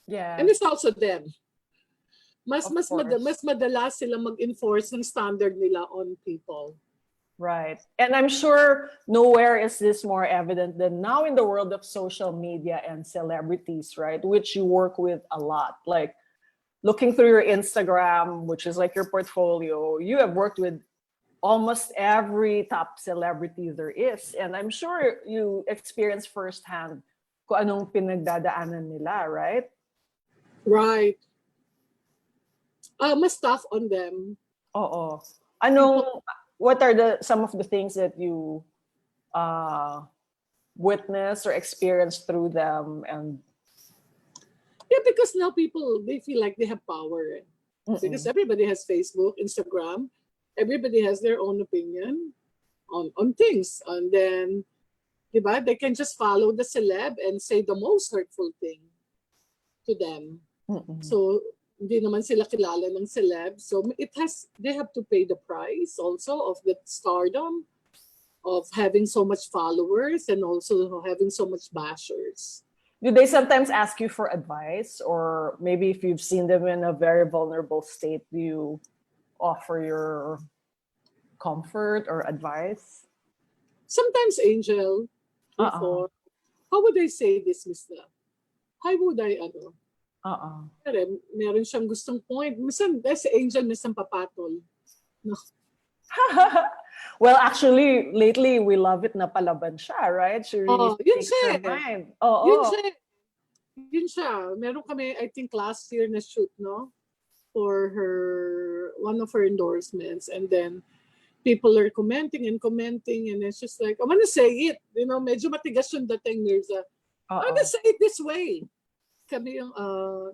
Yeah. And it's also them. Mas Of course. madalas sila mag-enforce ng standard nila on people. Right. And I'm sure nowhere is this more evident than now in the world of social media and celebrities, right? Which you work with a lot. Like looking through your Instagram, which is like your portfolio, you have worked with almost every top celebrity there is. And I'm sure you experience firsthand kung anong pinagdadaanan nila, right? Right. Mas tough on them. Oo. What are some of the things that you witness or experience through them? And yeah, because now people, they feel like they have power. Because everybody has Facebook, Instagram. Everybody has their own opinion on things. And then, diba, they can just follow the celeb and say the most hurtful thing to them. So, hindi naman sila kilala ng celeb. So, they have to pay the price also of the stardom, of having so much followers and also having so much bashers. Do they sometimes ask you for advice? Or maybe if you've seen them in a very vulnerable state, do you offer your comfort or advice? Sometimes, Angel, before, how would I say this, Mr.? How would I, meron siyang gustong point. Minsan, si Angel, minsan papatol. No. Well, actually, lately, we love it na palaban siya, right? She really speaks her mind. Yun siya. Meron kami, I think, last year na shoot, no? for one of her endorsements, and then people are commenting and commenting, and it's just like, I want to say it, medyo matigas yung dating, Myrza. I want to say it this way. Kami yung,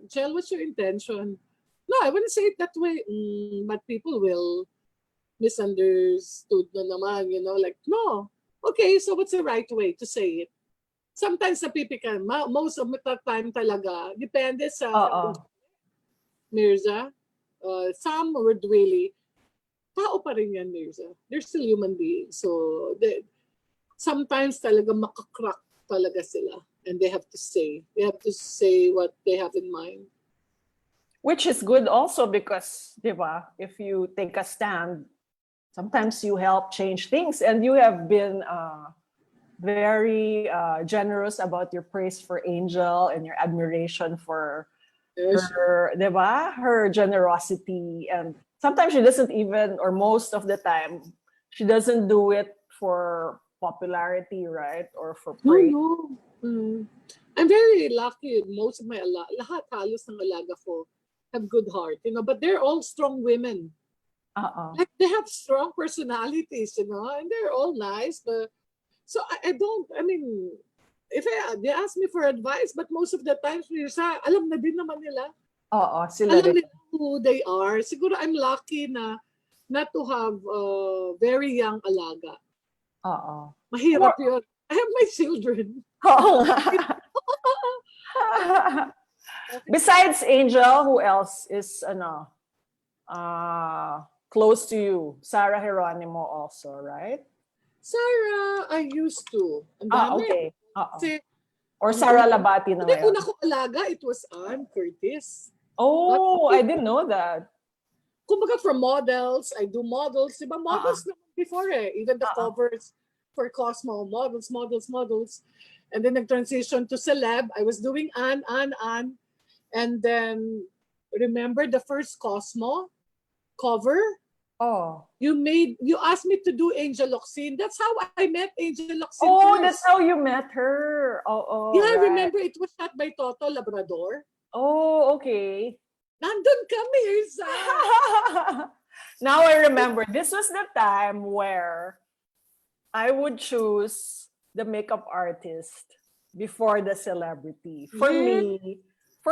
Jel, what's your intention? No, I want to say it that way. But people will misunderstood na naman, like, no. Okay, so what's the right way to say it? Sometimes napipikan, most of the time talaga, depende sa Myrza. Some would really, tao pa rin yan, Myrza. They're still human beings. So, sometimes talaga makakrak talaga sila. And they have to say what they have in mind. Which is good also because, di ba, if you take a stand, sometimes you help change things, and you have been very generous about your praise for Angel and your admiration for her, di ba? Her generosity. And sometimes she doesn't even, or most of the time, she doesn't do it for popularity, right? Or for praise. No. I'm very lucky. Most of my lahat halos ng alaga ko have good heart, but they're all strong women. Like they have strong personalities, and they're all nice. But so I mean, if they ask me for advice, but most of the times, alam na din naman nila. Sila alam rin. nila who they are. Siguro I'm lucky na not to have very young alaga. Mahirap yun. I have my children. Besides Angel, who else is close to you? Sarah Geronimo also, right? Sarah, I used to. Ang dami. Okay. Kasi, or Sarah Labati na ngayon. Una ko alaga, it was Ann Curtis. Oh, I didn't know that. Kumbaga for models, I do models. Diba models naman before even the covers for Cosmo, models. And then nag-transition to celeb. I was doing Ann. And then, remember the first Cosmo cover? You asked me to do Angel Locsin. That's how I met Angel Locsin first. That's how you met her. Yeah, right. I remember it was shot by Toto Labrador. Okay. Nandun kami, Myrza. Now I remember. This was the time where I would choose the makeup artist before the celebrity. For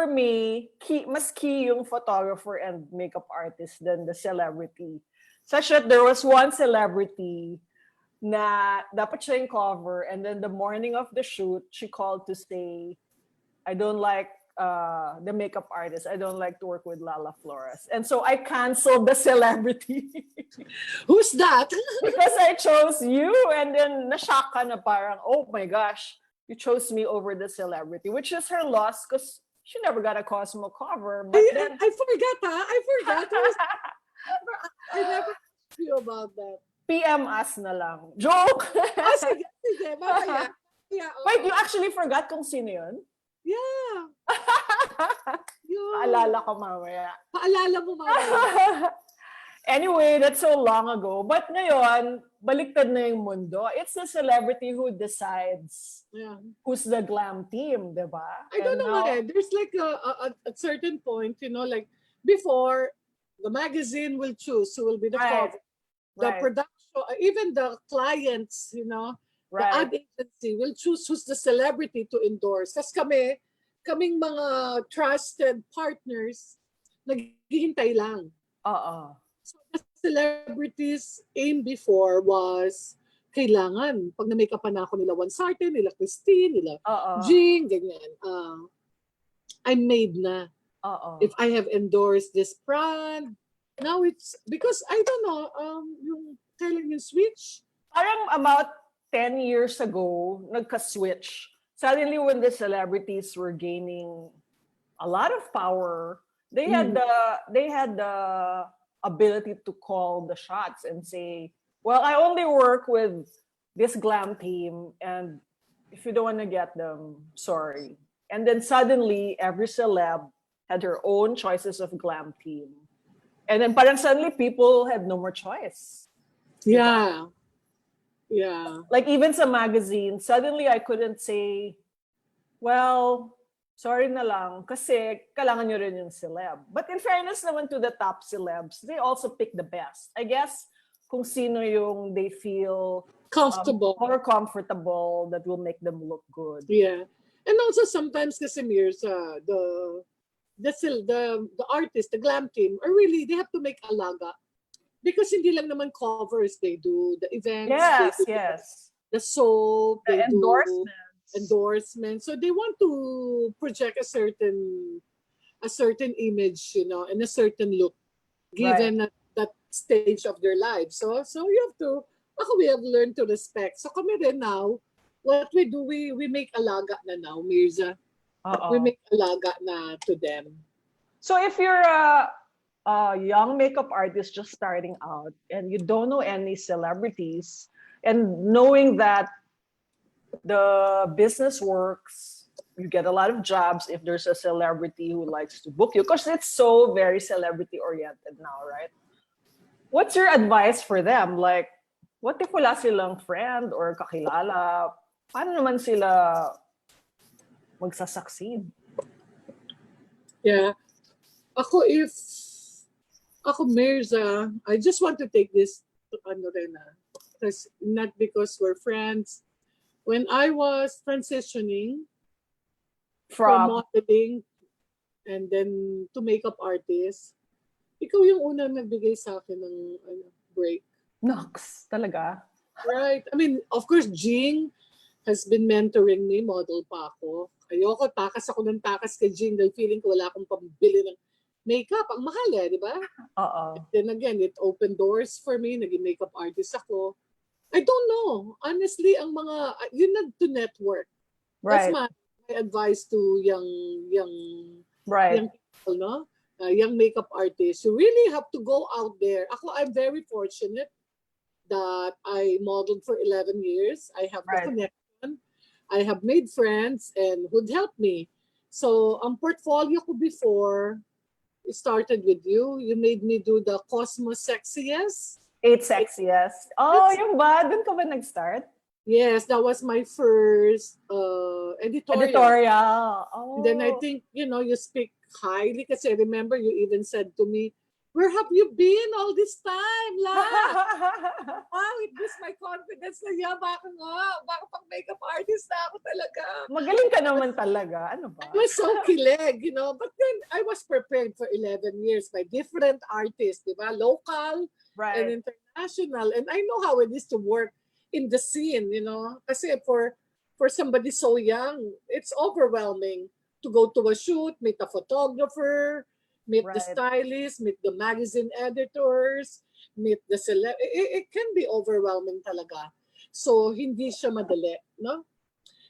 me, mas key yung photographer and makeup artist than the celebrity. Such that there was one celebrity na dapat siya yung cover, and then the morning of the shoot, she called to say, I don't like the makeup artist. I don't like to work with Lala Flores. And so I canceled the celebrity. Who's that? Because I chose you, and then na-shock ka na parang, oh my gosh, you chose me over the celebrity, which is her loss because she never got a Cosmo cover. But then I forgot. I never asked you about that. PM us na lang. Joke! Sige. Mamaya. Wait, you actually forgot kung sino yun? Yeah. Paalala ko mamaya. Paalala mo mamaya. Anyway, that's so long ago. But ngayon, baliktad na yung mundo. It's the celebrity who decides who's the glam team, diba? I don't know. There's like a certain point, like before, the magazine will choose who will be the cover. The production, even the clients, the ad agency will choose who's the celebrity to endorse. Kasi kaming mga trusted partners, naghihintay lang. So the celebrities aim before was kailangan. Pag na-makeupan na ako nila Juan Sarte, nila Christine, nila Jing, ganyan. I'm made na. If I have endorsed this brand, now it's, because I don't know, yung kailan yung switch? Parang about 10 years ago, nagka-switch. Suddenly, when the celebrities were gaining a lot of power, they had the ability to call the shots and say, well, I only work with this glam team, and if you don't want to get them, sorry. And then suddenly, every celeb had her own choices of glam team. And then parang suddenly people had no more choice. Yeah. Like even sa magazine, suddenly I couldn't say, well, sorry na lang, kasi kailangan nyo rin yung celeb. But in fairness naman to the top celebs, they also pick the best. I guess, kung sino yung they feel Comfortable. more comfortable, that will make them look good. Yeah. And also sometimes kasi Myrza, the artist, the glam team, are really, they have to make alaga. Because hindi lang naman covers, they do the events, they Yes, do yes. the soap, The they do endorsements. endorsements. So they want to project a certain image, you know, and a certain look given at that stage of their life. So you have to, we have learned to respect. So kami rin now, what we do, we make alaga na now, Myrza. We make alaga na to them. So if you're a young makeup artist just starting out and you don't know any celebrities, and knowing that the business works, you get a lot of jobs if there's a celebrity who likes to book you, because it's so very celebrity oriented now, right? What's your advice for them? Like, what if wala silang friend or kakilala? Paano naman sila magsasucceed? Yeah. Ako Myrza, I just want to take this to ano rin because not because we're friends. When I was transitioning from modeling and then to makeup artist, ikaw yung unang nagbigay sa akin ng break. Nox, talaga? Right. I mean, of course, Jing has been mentoring me, model pa ako. Ayoko, takas ako ng takas kay Jing dahil feeling ko wala akong pambili ng makeup. Ang mahal di ba? Then again, it opened doors for me. Naging makeup artist ako. I don't know. Honestly, ang mga, you need to network. Right. That's my advice to young people, no? Young makeup artists. You really have to go out there. I'm very fortunate that I modeled for 11 years. I have the connection. I have made friends and who'd help me. So, ang portfolio ko before, it started with you. You made me do the Cosmos Sexiest. 8 Sexiest. Oh, yung ba? Doon ka ba nag-start? Yes, that was my first editorial. Oh. And then I think, you speak highly kasi I remember you even said to me, where have you been all this time, La? Wow, it boosts my confidence na baka pang makeup artist na ako talaga. Magaling ka naman talaga. Ano ba? I was so kilig, But then I was prepared for 11 years by different artists, di ba? Local and international. And I know how it is to work in the scene, Kasi for somebody so young, it's overwhelming to go to a shoot, meet a photographer, meet the stylist, meet the magazine editors, meet the celeb. It can be overwhelming talaga. So hindi siya madali, no?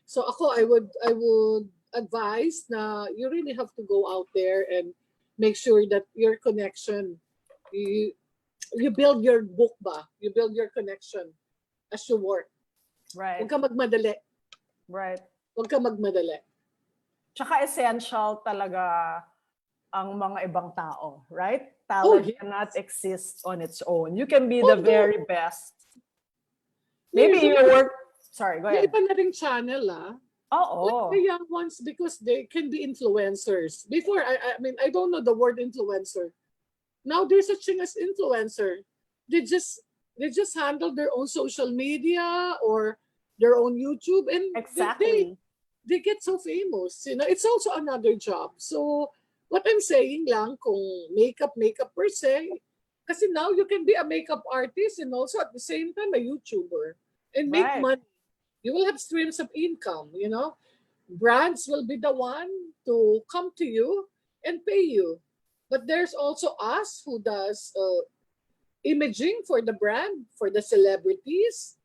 So I would advise na you really have to go out there and make sure that your connection, you build your book ba? You build your connection as you work. Right. Huwag ka magmadali. Right. Huwag ka magmadali. Tsaka essential talaga ang mga ibang tao, right? Talent cannot exist on its own. You can be the very best. Maybe you work... Sorry, go ahead. May iba na ring channel, Like the young ones, because they can be influencers. Before, I mean, I don't know the word influencer. Now there's such thing as influencer. They just handle their own social media or their own YouTube, and they get so famous. It's also another job. So what I'm saying lang, kung makeup per se, kasi now you can be a makeup artist and also at the same time a YouTuber and make money. You will have streams of income, Brands will be the one to come to you and pay you. But there's also us who does imaging for the brand, for the celebrities.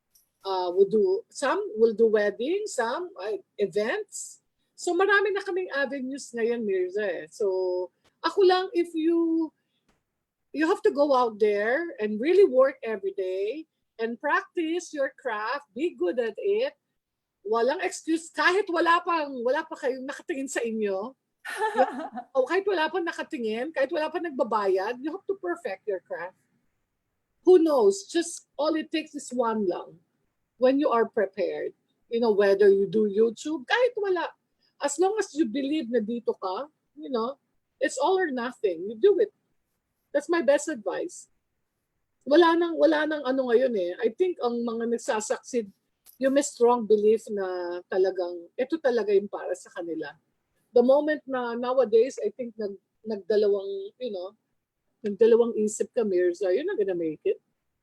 Some will do weddings, some events. So marami na kaming avenues ngayon, Myrza. So ako lang, if you have to go out there and really work every day and practice your craft, be good at it. Walang excuse kahit wala pa kayong nakatingin sa inyo. O kahit wala pa nakatingin, kahit wala pa nagbabayad, you have to perfect your craft. Who knows? Just all it takes is one lang. When you are prepared, whether you do YouTube, kahit wala as long as you believe na dito ka, it's all or nothing. You do it. That's my best advice. Wala nang ano ngayon eh. I think ang mga nagsasucceed, yung may strong belief na talagang, ito talaga yung para sa kanila. The moment na nowadays, I think nagdalawang isip ka, Myrza, you're not gonna make it.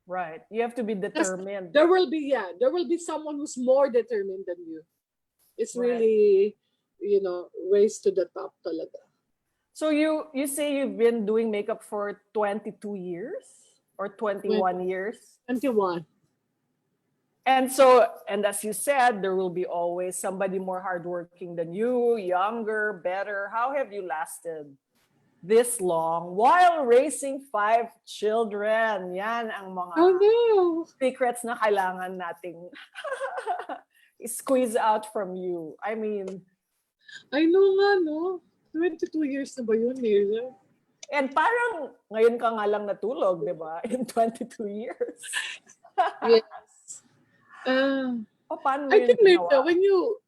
Right. You have to be determined. There will be someone who's more determined than you. It's Right. really, race to the top talaga. So you say you've been doing makeup for 22 years or 21 years? 21. And as you said, there will be always somebody more hardworking than you, younger, better. How have you lasted this long while raising 5 children? Yan ang mga secrets na kailangan nating squeeze out from you. I mean, I know nga, no? 22 years na ba yun, Myrza? and parang ngayon ka nga lang natulog, di ba? In 22 years. Yes. Paano mo I yun think, Myrza, ginawa?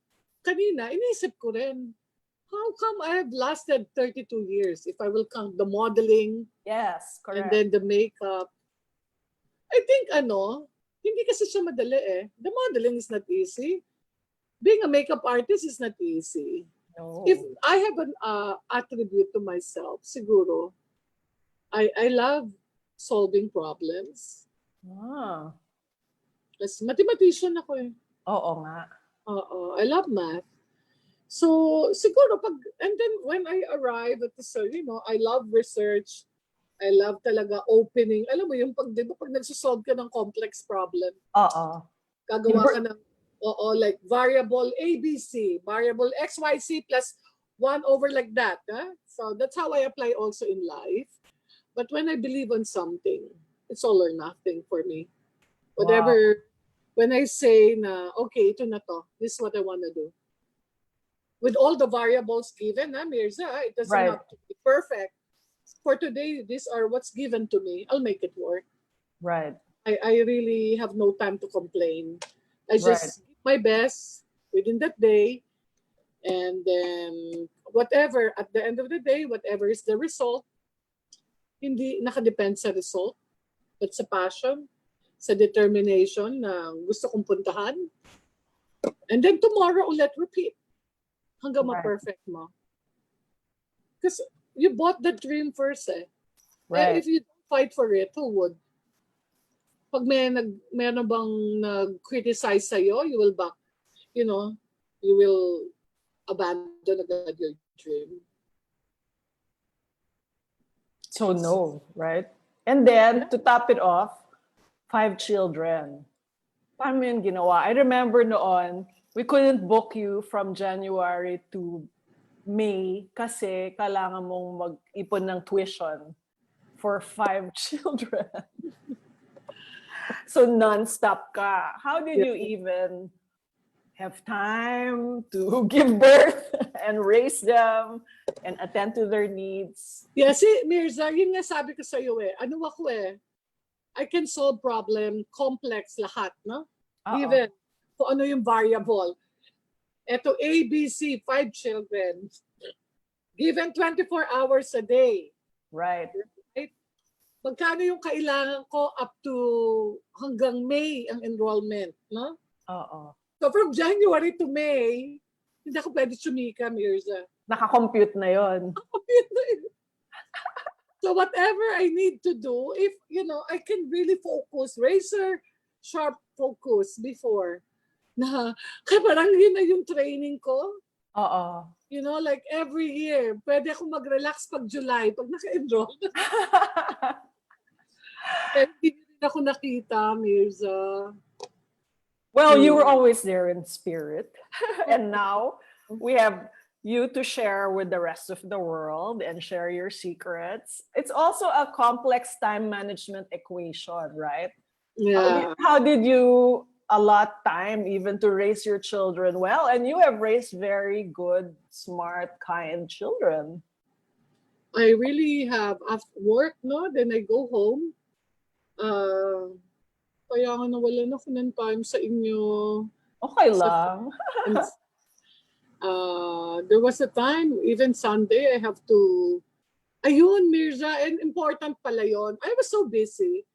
kanina, inisip ko rin, how come I have lasted 32 years if I will count the modeling Yes, and correct. then the makeup? I think, hindi kasi siya madali eh. The modeling is not easy. Being a makeup artist is not easy. No. If I have an attribute to myself, siguro, I love solving problems. Ah, Kasi mathematician ako eh. oo nga. I love math. So, siguro and then when I arrive at the, I love research. I love talaga opening. Alam mo yung di ba, pag nagsosolve ka ng complex problem, Oo. gagawa ka ng, like variable ABC, variable XYZ plus 1 over like that. Huh? So that's how I apply also in life. But when I believe on something, it's all or nothing for me. Whatever, when I say na, okay, ito na to, this is what I want to do. With all the variables given, Myrza, it doesn't Right. have to be perfect. For today, these are what's given to me. I'll make it work. Right. I really have no time to complain. I just give my best within that day. And then whatever, at the end of the day, whatever is the result, hindi nakadepend sa result, but sa passion, sa determination na gusto kong puntahan. And then tomorrow ulit repeat hanggang Right. ma-perfect mo. Because you bought the dream first eh. Right. If you don't fight for it, who would? Pag meron bang nag-criticize sa'yo, you will abandon agad your dream. So no, right? And then, to top it off, 5 children. Paano mo yun ginawa? I remember noon, we couldn't book you from January to May kasi kailangan mong mag-ipon ng tuition for 5 children. So non-stop ka. How did you even have time to give birth and raise them and attend to their needs? Yeah, Myrza, yun nga sabi ko sa'yo eh. Ano ako eh. I can solve problem, complex lahat, no? Given kung ano yung variable. Ito, ABC, 5 children. Given 24 hours a day. Right. Magkano yung kailangan ko up to hanggang May ang enrollment, no? Oo. So from January to May, hindi ako pwede sumika, Myrza. Naka-compute na yon. So whatever I need to do, if, I can really focus, razor sharp focus before. Kaya parang yun na yung training ko. Oo. Like every year, pwede ako mag-relax pag July, pag naka-enroll. Hindi rin ako nakita, Myrza. Well, you were always there in spirit. And now we have you to share with the rest of the world and share your secrets. It's also a complex time management equation, right? Yeah. How did you allot time even to raise your children well? And you have raised very good, smart, kind children. I really have after work, no? Then I go home. Kaya nga nawalan ako ng time sa inyo. Okay lang. There was a time, even Sunday, I have to, ayun, Myrza, and important pala yun. I was so busy,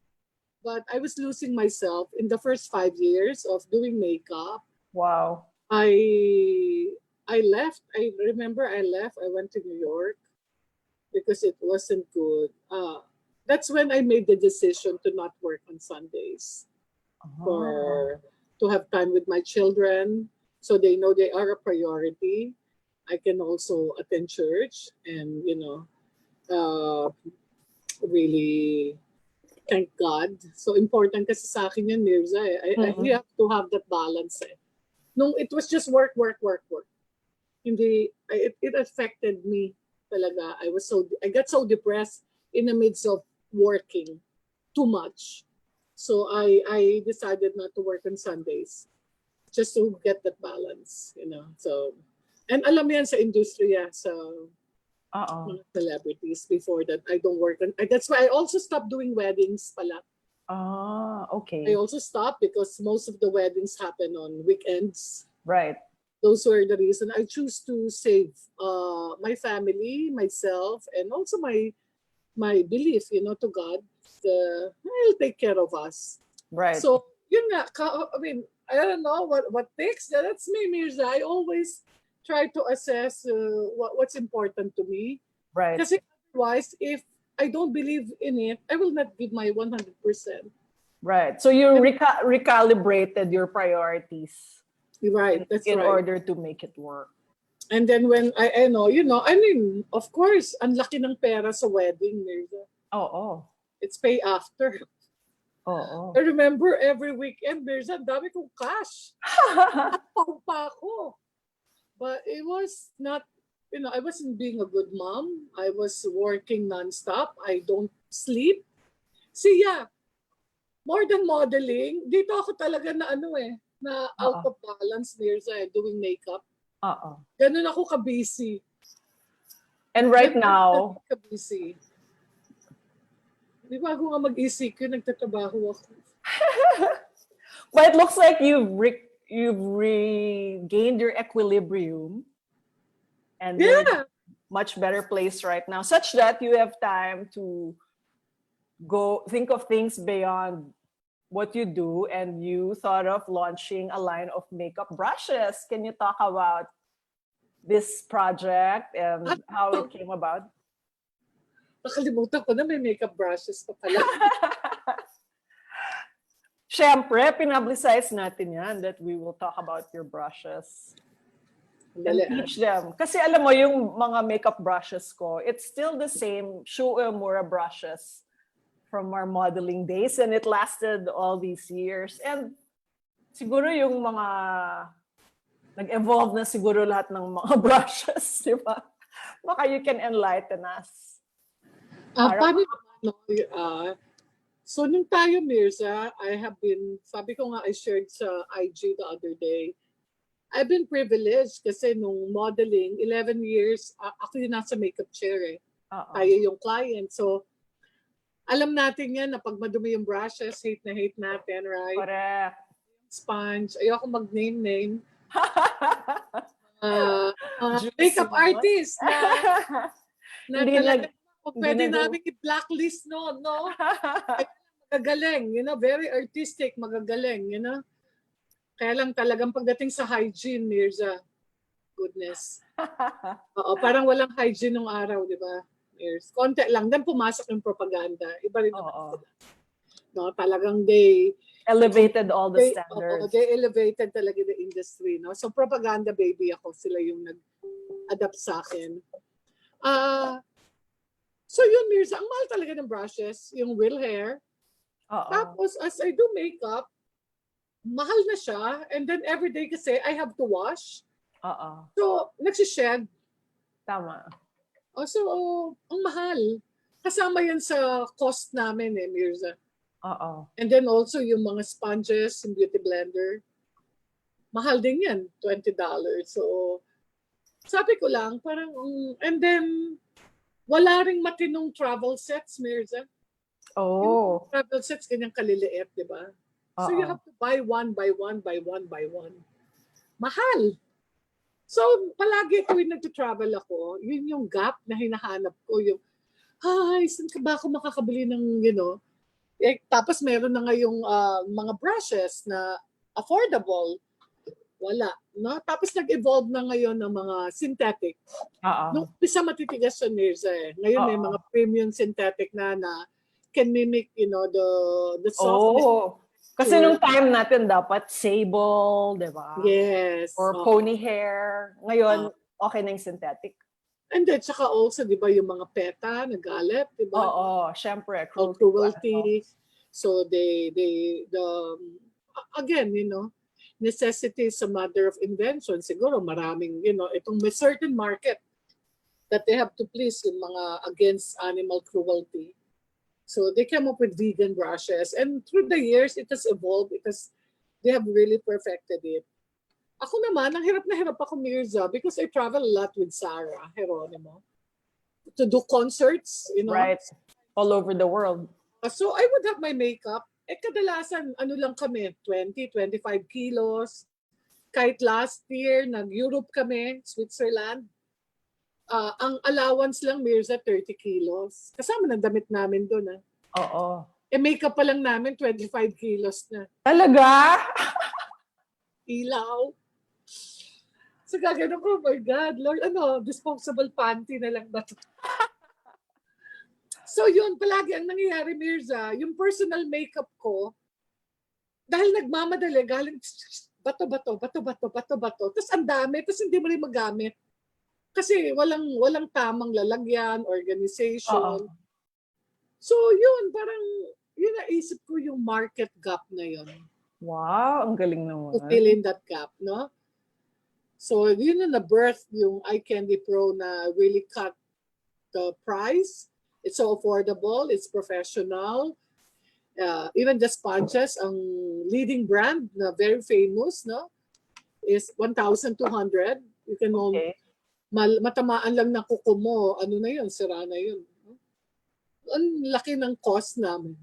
but I was losing myself in the first 5 years of doing makeup. Wow. I left. I remember I left. I went to New York because it wasn't good. That's when I made the decision to not work on Sundays Oh. for to have time with my children, so they know they are a priority. I can also attend church and uh, really thank God. So important kasi sa akin yun, Mirza. We Mm-mm. have to have that balance. Eh. Nung it was just work, work, work, work. Hindi, it affected me talaga. I got so depressed in the midst of working too much. So I decided not to work on Sundays just to get that balance. So, and alam mo yan sa industriya, sa Uh-oh. mga celebrities before that I don't work on. That's why I also stopped doing weddings pala. Ah, I okay. also stopped because most of the weddings happen on weekends. Right. Those were the reason I choose to save my family, myself, and also my belief, to God. He'll take care of us. Right. So, yun nga, I mean, I don't know what takes. That's me, Mirza. I always try to assess what's important to me. Right. Kasi otherwise, if I don't believe in it, I will not give my 100%. Right. So you And, recalibrated your priorities right, that's in right. order to make it work. And then when I know, I mean, of course, ang laki ng pera sa wedding, Mirza. Oh, oh. It's pay after. Oh, I remember every weekend, Mirza, ang dami kong cash. oh. Pau pa ako. But it was not, I wasn't being a good mom. I was working nonstop. I don't sleep. See, yeah, more than modeling, dito ako talaga na out Uh-oh. of balance, Mirza, doing makeup. Uh-oh. Ganun ako ka-busy. And right Ganun now, ako ka-busy. Di ba ako nga mag-ECQ, nagtatrabaho ako. but it looks like you've regained your equilibrium and you're in Yeah. a much better place right now, such that you have time to go think of things beyond what you do, and you thought of launching a line of makeup brushes. Can you talk about this project and how it came about? Nakalimutan ko na may makeup brushes pa pala. Siyempre, pinablicize natin yan that we will talk about your brushes and Dali, teach them. Kasi alam mo, yung mga makeup brushes ko, it's still the same Shu Uemura brushes from our modeling days, and it lasted all these years. And siguro yung mga nag-evolve na siguro lahat ng mga brushes, di ba? Baka you can enlighten us. Paano so nung tayo, Mirza, I have been, sabi ko nga, I shared sa IG the other day, I've been privileged kasi nung modeling, 11 years, ako yung nasa makeup chair eh. Tayo yung client. So, alam natin yan na pag madumi yung brushes, hate na hate natin, right? Correct. Sponge. Ayoko mag-name. Juicy Makeup naman. artist na Hindi talaga, pwede nag- namin i-blacklist no? Magagaling, very artistic, magagaling, Kaya lang talagang pagdating sa hygiene, Myrza, goodness. Oo, parang walang hygiene nung araw, di ba? Konti lang. Then pumasok yung propaganda. Iba rin naman sila. No, talagang they elevated all the standards. They elevated talaga the industry. No? So propaganda baby ako. Sila yung nag-adapt sa akin. So yun, Myrza, ang mahal talaga ng brushes, yung real hair. Tapos as I do makeup, mahal na siya. And then everyday kasi I have to wash. So nagsished. Tama. So ang mahal. Kasama yan sa cost namin Myrza. And then also yung mga sponges, yung beauty blender. Mahal din yan, $20. So sabi ko lang, parang, and then wala ring matinong travel sets, Myrza. Yung travel sets, kanyang kaliliit, di ba? So you have to buy one by one by one by one. Mahal. So, palagi tuwing nag-travel ako, yun yung gap na hinahanap ko. Yung, ay, saan ka ba ako makakabili ng, tapos meron na ngayong mga brushes na affordable. Wala. No? Tapos nag-evolve na ngayon ng mga synthetic. Nung isa matitigas siya, Myrza, eh. Ngayon may mga premium synthetic na can mimic, the softness. Oh. Kasi nung time natin dapat sable, di ba? Yes. Or pony hair. Ngayon, okay na yung synthetic. And then, tsaka also, di ba, yung mga PETA, nagalit, di ba? Oo, syempre. Cruelty. So, again, necessity is a mother of invention. Siguro maraming, itong may certain market that they have to please yung mga against animal cruelty. So they came up with vegan brushes. And through the years, it has evolved because they have really perfected it. Ako naman, ang hirap na hirap ako, Myrza, because I travel a lot with Sarah Geronimo to do concerts, Right. All over the world. So I would have my makeup. Kadalasan, lang kami, 20, 25 kilos. Kahit last year, nag-Europe kami, Switzerland. Ang allowance lang, Myrza, 30 kilos. Kasama ng damit namin doon. Oo. Makeup pa lang namin, 25 kilos na. Talaga? Ilaw. So gagano ko, oh my God, Lord, disposable panty na lang ba ito? So yun, palagi ang nangyayari, Myrza, yung personal makeup ko, dahil nagmamadali, galing bato-bato. Tapos ang dami, tapos hindi mo rin magamit. Kasi walang tamang lalagyan, organization. So yun, parang, yun naisip ko yung market gap na yun. Wow, ang galing naman. To fill in that gap, no? So yun na birth yung Eye Candy Pro na really cut the price. It's so affordable, it's professional. Even the sponges, ang leading brand na very famous, no, is 1,200. You can matamaan lang ng kuko mo, na yun, sira na yun. Ang laki ng cost namin.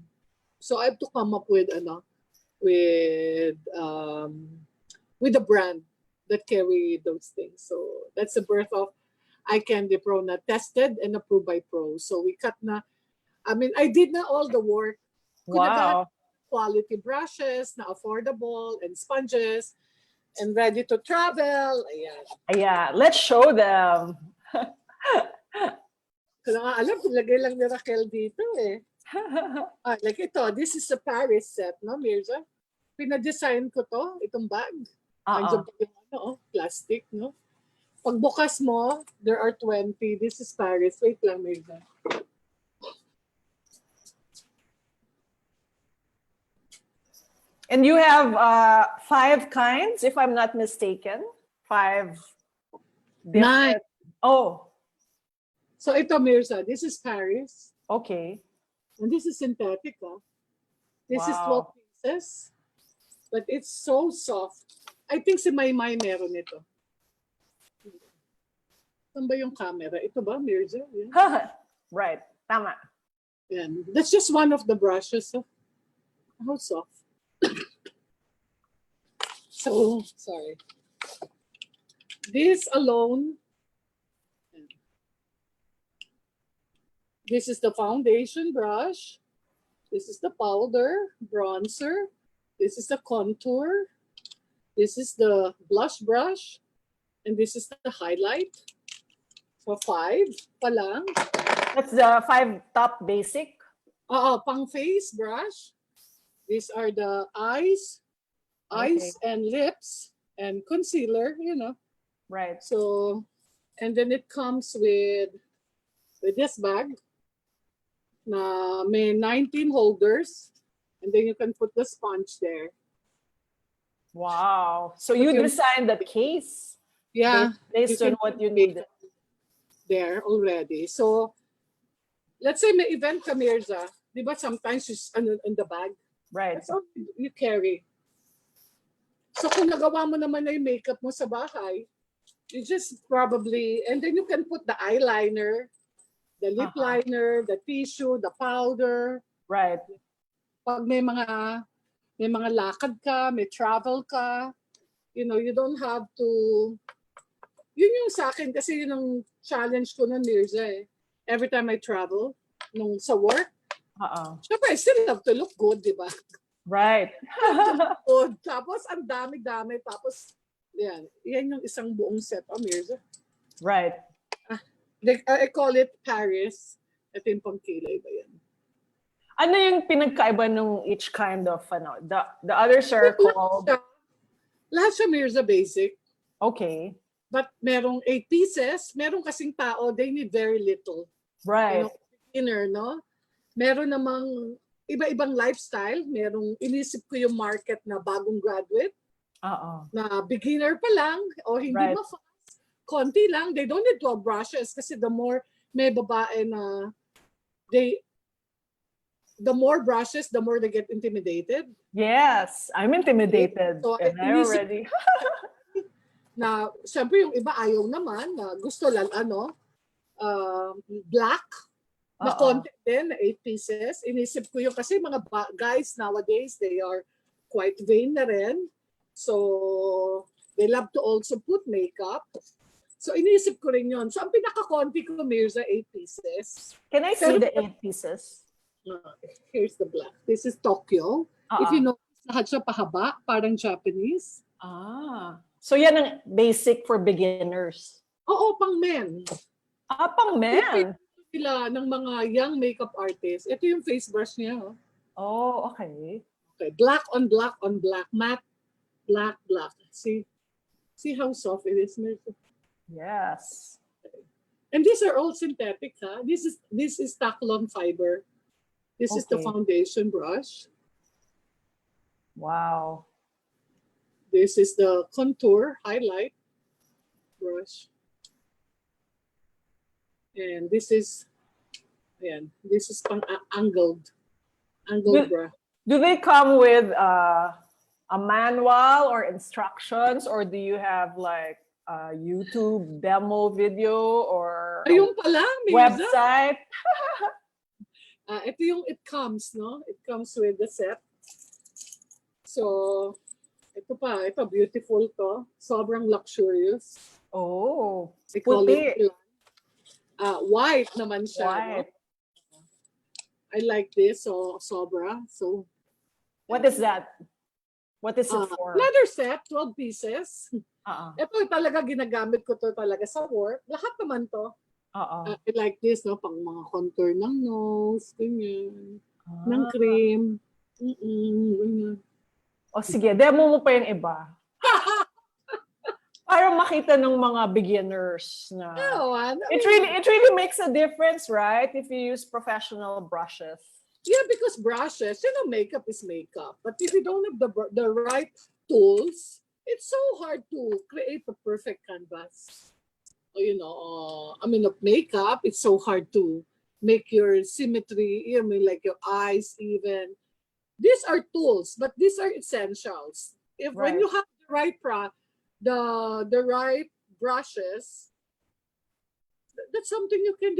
So I have to come up with with a brand that carry those things. So that's the birth of Eye Candy Pro na tested and approved by pros. So we cut na, I did na all the work. Wow. Quality brushes na affordable and sponges and ready to travel. Ayan. Yeah, let's show them. Kaya nga alam, lagay lang ni Raquel dito eh. Like ito, this is a Paris set, no, Myrza? Pina-design ko to, itong bag. Andiyan pa yung plastic, no? Pagbukas mo, there are 20. This is Paris. Wait lang, Myrza. And you have 5 kinds, if I'm not mistaken. 5 different. 9. Oh. So ito, Myrza, this is Paris. Okay. And this is synthetic. This is 12 Wow. pieces. But it's so soft. I think si Maymay meron ito. Saan ba yung camera? Ito ba, Myrza? Yeah. Right. Tama. Yan. That's just one of the brushes. How soft. So, sorry. This alone, this is the foundation brush. This is the powder, bronzer. This is the contour. This is the blush brush. And this is the highlight. So 5 pa lang. That's the 5 top basic. Pang face brush. These are the eyes and lips and concealer, Right. So, and then it comes with this bag na may 19 holders, and then you can put the sponge there. Wow. So you designed that case. Yeah. Based on what you needed. There already. So, let's say may event ka, Myrza. Di ba sometimes in the bag? Right. That's all you carry. So kung nagawa mo naman na yung makeup mo sa bahay, you just probably, and then you can put the eyeliner, the lip liner, the tissue, the powder. Right. Pag may mga lakad ka, may travel ka, you don't have to Yun yung sa akin kasi yun ang challenge ko ng Myrza eh. Every time I travel, nung sa work, syempre I still have to look good, di ba? Right. Good. Tapos ang dami-dami. Tapos, yan yung isang buong set. Oh, Myrza. Right. I call it Paris. Ito yung pangkilay ba yan? Ano yung pinagkaiba ng each kind of, the others are called... Lahat siya Myrza basic. Okay. But merong 8 pieces. Merong kasing tao, they need very little. Right. Beginner, no? Meron namang iba-ibang lifestyle. Merong inisip ko yung market na bagong graduate. Na beginner pa lang o hindi ma-fast. Konti lang. They don't need 12 brushes kasi the more may babae na the more brushes, the more they get intimidated. Yes, I'm intimidated. So, and I already... na, siyempre yung iba ayaw naman, na gusto lang, black, na konti din, na 8 pieces. Inisip ko yun kasi mga guys nowadays, they are quite vain na rin. So, they love to also put makeup. So, inisip ko rin yun. So, ang pinaka-konti ko, Myrza, 8 pieces. Can I see the 8 pieces? Here's the black. This is Tokyo. If you know, lahat siya pahaba, parang Japanese. So yan ang basic for beginners? Oo, pang men. Pang men? Sila ng mga young makeup artists. Ito yung face brush niya. Oh, okay. Okay, black on black on black. Matte, black, black. See how soft it is, Myrza? Yes. Okay. And these are all synthetic, ha? This is Taklon fiber. This is the foundation brush. Wow. This is the contour highlight brush. And this is angled brush. Do they come with a manual or instructions, or do you have like a YouTube demo video or Ayun pala, Myrza. website? Ito yung it comes, no? It comes with the set. So, ito beautiful to. Sobrang luxurious. Oh, puti. White naman siya. White. No? I like this, so sobra. So, what is that? What is it for? Leather set, 12 pieces. Uh-uh. Ito talaga ginagamit ko to talaga sa work. Lahat naman to. Uh-uh. I like this, no? Pang mga contour ng nose, ganyan. Ng cream. Ganyan. O sige, demo mo pa yung iba. Para makita ng mga beginners na it really makes a difference, right? If you use professional brushes. Yeah, because brushes, you know, makeup is makeup. But if you don't have the right tools, it's so hard to create a perfect canvas. You know, I mean, of makeup, it's so hard to make your symmetry, you know, like your eyes even. These are tools, but these are essentials. When you have the right the right brushes, that's something you can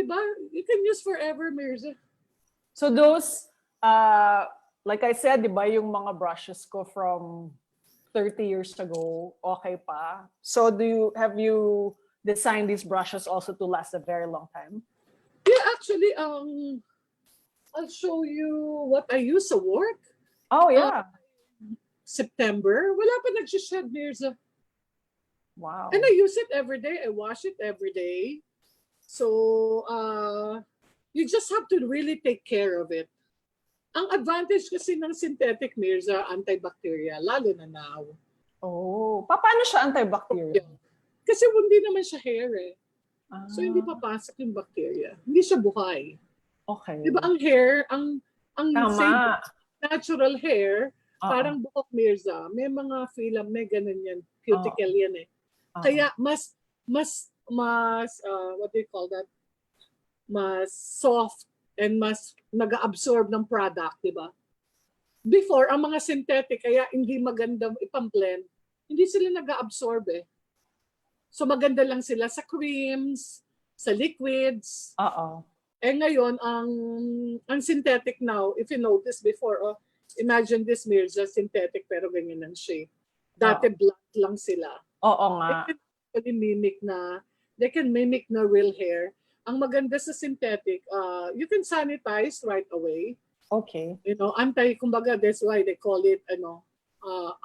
use forever, Myrza. So those, like I said, diba, yung mga brushes ko from 30 years ago, okay pa. So have you designed these brushes also to last a very long time? Yeah, actually, I'll show you what I use at work. Oh, yeah. September. Wala pa nagsished, Myrza. Wow. And I use it every day. I wash it every day. So, you just have to really take care of it. Ang advantage kasi ng synthetic, Myrza, antibacterial, lalo na now. Oh, paano siya antibacterial? Kasi hindi naman siya hair eh. So, hindi papasok yung bacteria. Hindi siya buhay. Okay. Diba ang hair, ang Tama. Natural hair, parang buhok, Myrza. May mga film, may ganun yan. Cuticle yan eh. Kaya mas what do you call that? Mas soft and mas nag-absorb ng product, di ba? Before, ang mga synthetic, kaya hindi maganda ipang-blend, hindi sila nag-absorb eh. So maganda lang sila sa creams, sa liquids. Eh ngayon, ang synthetic now, if you notice before, imagine this, Myrza, synthetic pero ganyan ang shape. Dati black lang sila. Oo nga. actually mimic na, they can mimic na real hair. Ang maganda sa synthetic, you can sanitize right away. Okay. You know, kumbaga, that's why they call it,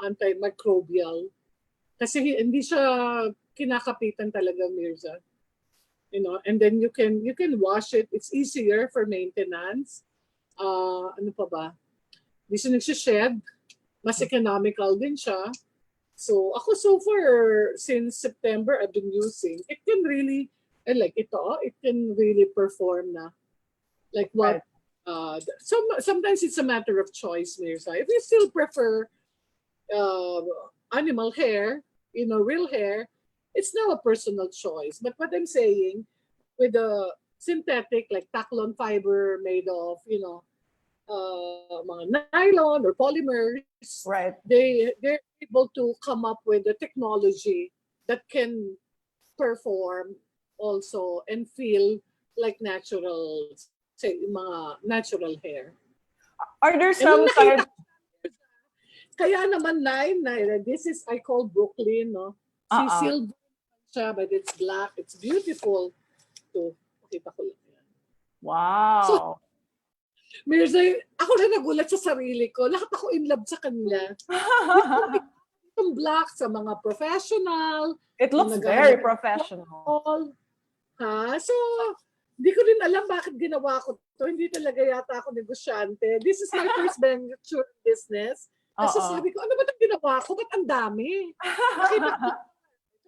antimicrobial. Kasi hindi siya kinakapitan talaga, Myrza. You know, and then you can wash it. It's easier for maintenance. Ano pa ba? Hindi siya nagsished. Mas economical din siya. So, ako so far, since September, I've been using. It can really, like ito, it can really perform na. Like what? Sometimes it's a matter of choice, Myrza. If you still prefer animal hair, you know, real hair, it's now a personal choice. But what I'm saying, with the synthetic, like taclon fiber made of, you know, mga nylon or polymers, Right. they're able to come up with a technology that can perform also and feel like natural, say, mga natural hair. Are there And some nung type? kaya naman this is, I call Brooklyn, no? Si silver siya, but it's black. It's beautiful. To pakita ko lang yan. Wow. So, Myrza, ako na nagulat sa sarili ko. Lahat ako in love sa kanila. Yung black sa mga professional. It looks very professional. So, di ko rin alam bakit ginawa ko to. Hindi talaga yata ako negosyante. This is my first venture business. Kasi sabi ko, ano ba itong ginawa ko? Ba't ang dami? Nakita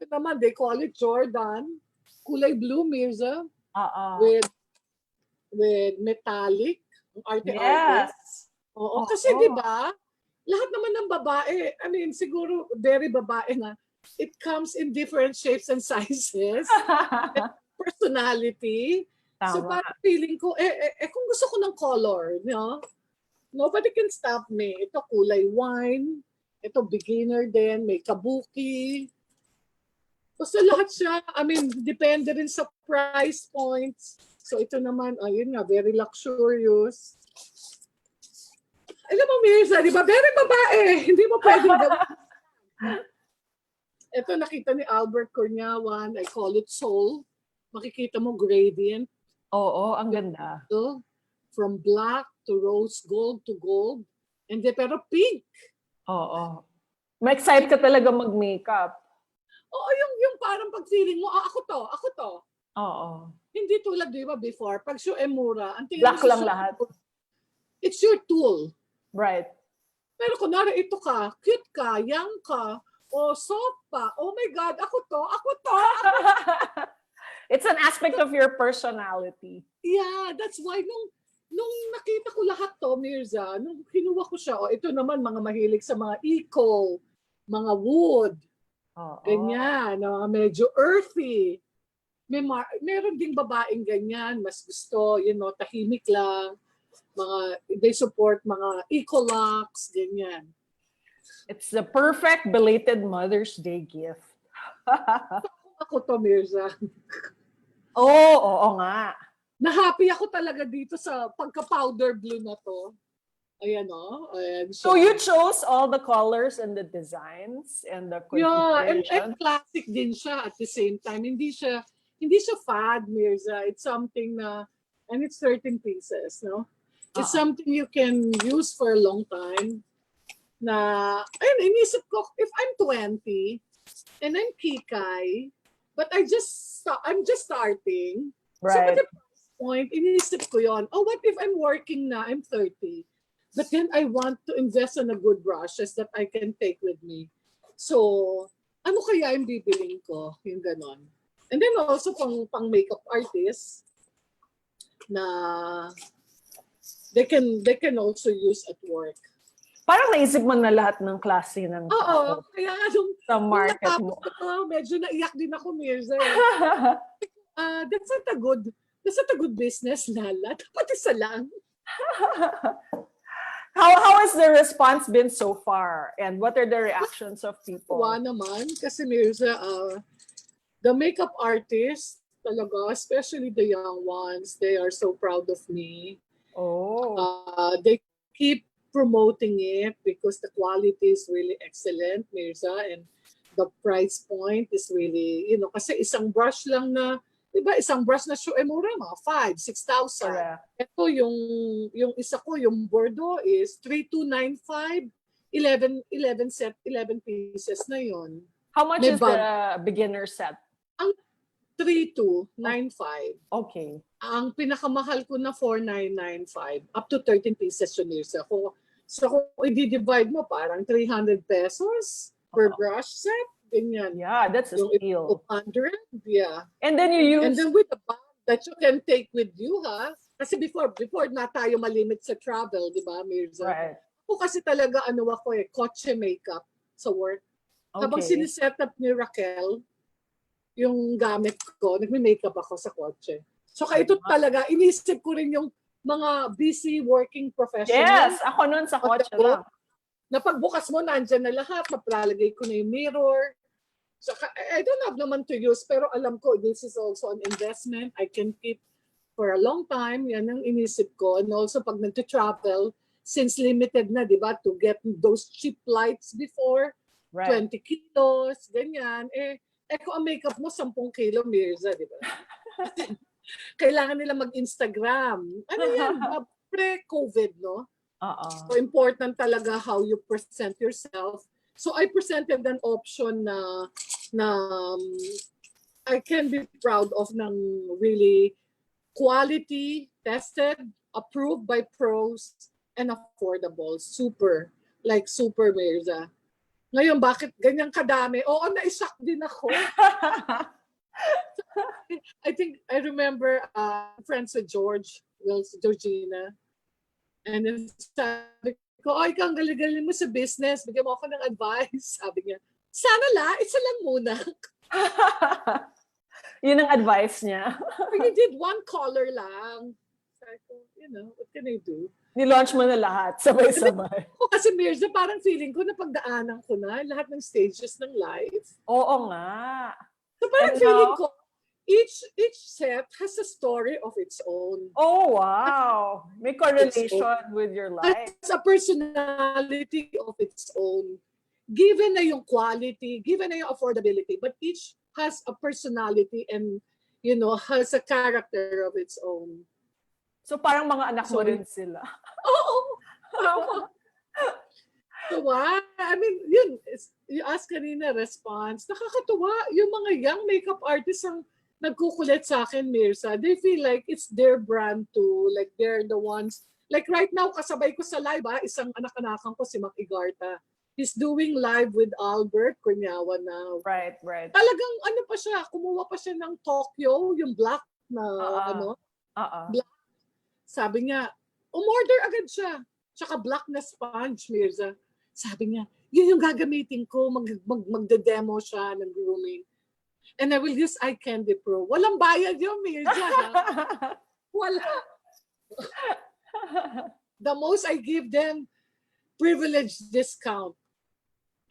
ko naman, they call it Jordan. Kulay blue, Myrza. With metallic. Arte-artist. Oo, kasi di ba, lahat naman ng babae, I mean, siguro very babae na, it comes in different shapes and sizes. Personality. Tama. So parang feeling ko, kung gusto ko ng color, no? Nobody can stop me. Ito kulay wine. Ito beginner din. May kabuki. Basta lahat siya. I mean, depende rin sa price points. So ito naman, ayun nga, very luxurious. Alam mo, Myrza, di ba? Very babae. Hindi mo pwedeng gawin. Ito nakita ni Albert Cornyawan. I call it soul. Makikita mo gradient. Oo, ang ganda. So, from black to rose gold to gold. And pero pink. Oo. Ma-excite ka talaga mag-makeup. Oo, yung parang pag-feeling mo, ako to. Oo. Hindi tulad, di ba, before, pag shoe mura, ang tingin Black mo lang lahat. It's your tool. Right. Pero kunwari ito ka, cute ka, young ka, o soft pa, oh my God, ako to. It's an aspect of your personality. Yeah, that's why nung nakita ko lahat to, Myrza, nung kinuha ko siya, ito naman mga mahilig sa mga eco, mga wood, ganyan, mga medyo earthy. Meron ding babaeng ganyan, mas gusto, tahimik lang. They support mga eco-locks, ganyan. It's the perfect belated Mother's Day gift. Ako to, Myrza. Oo nga. Na-happy ako talaga dito sa pagka-powder blue na to. Ayan o. So you chose all the colors and the designs and the configurations? Yeah, and classic din siya at the same time. Hindi siya fad, Myrza. It's something and it's 13 pieces, no? It's something you can use for a long time. Ayun, inisip ko, if I'm 20 and I'm kikay, but I'm just starting. Right. So at the point, inisip ko yon. Oh, what if I'm working na, I'm 30, but then I want to invest in a good brushes that I can take with me. So, ano kaya yung bibiling ko? Yung ganon. And then also pang makeup artists na they can also use at work. Parang naisip mo na lahat ng klase ng Oo, kaya sa market mo. Medyo naiyak din ako, Myrza. That's not a good business, Lala. Dapat isa lang. How has the response been so far? And what are the reactions of people? Naman, kasi Myrza, the makeup artists, talaga, especially the young ones, they are so proud of me. They keep promoting it because the quality is really excellent, Myrza, and the price point is really, kasi isang brush lang na, di ba, isang brush na shoe, mura, mga 5,000, 6,000. Correct. Ito, yung isa ko, yung Bordeaux is 3,295, 11 pieces na yon. How much May is bag. the beginner set? Ang 3,295. Okay. Ang pinakamahal ko na 4,995, up to 13 pieces yun, Myrza. So kung i-divide mo, parang 300 pesos per brush set, ganyan. Yeah, that's a Yung steal. 200, yeah. And then you And use... then with a bag that you can take with you, ha? Kasi before na tayo malimit sa travel, di ba, Myrza? Right. Ako kasi talaga, kotse makeup sa work. Habang Okay. siniset up ni Raquel, yung gamit ko, nagme-makeup ako sa kotse. So kaya ito talaga, inisip ko rin yung mga busy working professionals. Yes, ako nun sa kotse lang. Na pagbukas mo, nandyan na lahat, maplalagay ko na yung mirror. So, I don't have naman to use, pero alam ko, this is also an investment. I can keep for a long time. Yan ang inisip ko. And also, pag nag-travel, since limited na, di ba, to get those cheap lights before, Right. 20 kilos, ganyan. Kung ang makeup mo, 10 kilo, Myrza, di ba? Kailangan nila mag-Instagram. Ano yan? Pre-COVID, no? So important talaga how you present yourself. So I presented an option na I can be proud of ng really quality, tested, approved by pros, and affordable. Super Myrza. Ngayon, bakit ganyan kadami? Oo, na-shock din ako. I remember friends with Georgina. And then sabi ko, ikaw ang galing mo sa business. Bigyan mo ako ng advice. Sabi niya, isa lang muna. Yun ang advice niya. You did one color lang. Sabi ko, what can I do? Nilaunch mo na lahat, sabay-sabay. Kasi Myrza, parang feeling ko na pagdaanan ko na lahat ng stages ng life. Oo nga. So parang feeling ko, each set has a story of its own. Oh, wow. May correlation with your life. Has a personality of its own. Given na yung quality, given na yung affordability, but each has a personality and, has a character of its own. So parang mga anak mo rin sila. Oo. So, I mean, you ask kanina response. Nakakatuwa. Yung mga young makeup artists ang nagkukulit sa akin, Myrza. They feel like it's their brand too. Like they're the ones. Like right now, kasabay ko sa live, isang anak-anakan ko, si Mac Igarta. He's doing live with Albert Cunyawa now. Right. Talagang pa siya, kumuha pa siya ng Tokyo, yung black na black. Sabi niya, umorder agad siya. Tsaka black na sponge, Myrza. Sabi niya, yun yung gagamitin ko, magde-demo siya ng grooming. And I will use Eye Candy Pro. Walang bayad yun, Myrza. Wala. The most I give them, privilege discount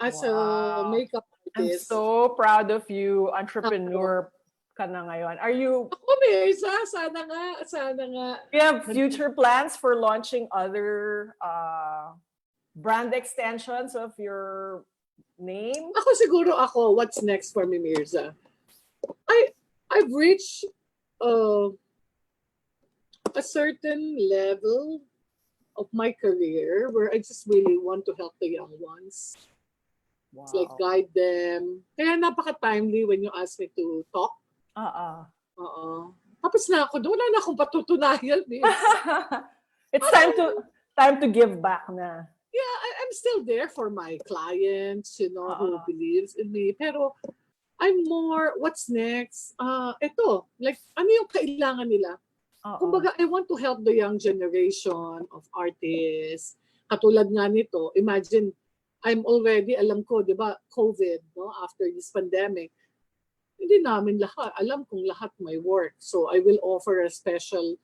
as a makeup artist. I'm so proud of you, entrepreneur ka na ngayon. Are you... Ako, Myrza, sana nga. You have future plans for launching other brand extensions of your name? Ako, what's next for me, Myrza? I've reached a certain level of my career where I just really want to help the young ones. Wow. It's like guide them. Kaya napaka-timely when you ask me to talk. Tapos na ako, wala na akong patutunayan. It's time to give back na. Yeah, I'm still there for my clients, who believes in me. Pero I'm more, what's next? Ito, like, ano yung kailangan nila? Kumbaga, I want to help the young generation of artists. Katulad nga nito, imagine, I'm already, alam ko, di ba, COVID, no? After this pandemic, hindi namin lahat, alam kong lahat may work. So I will offer a special,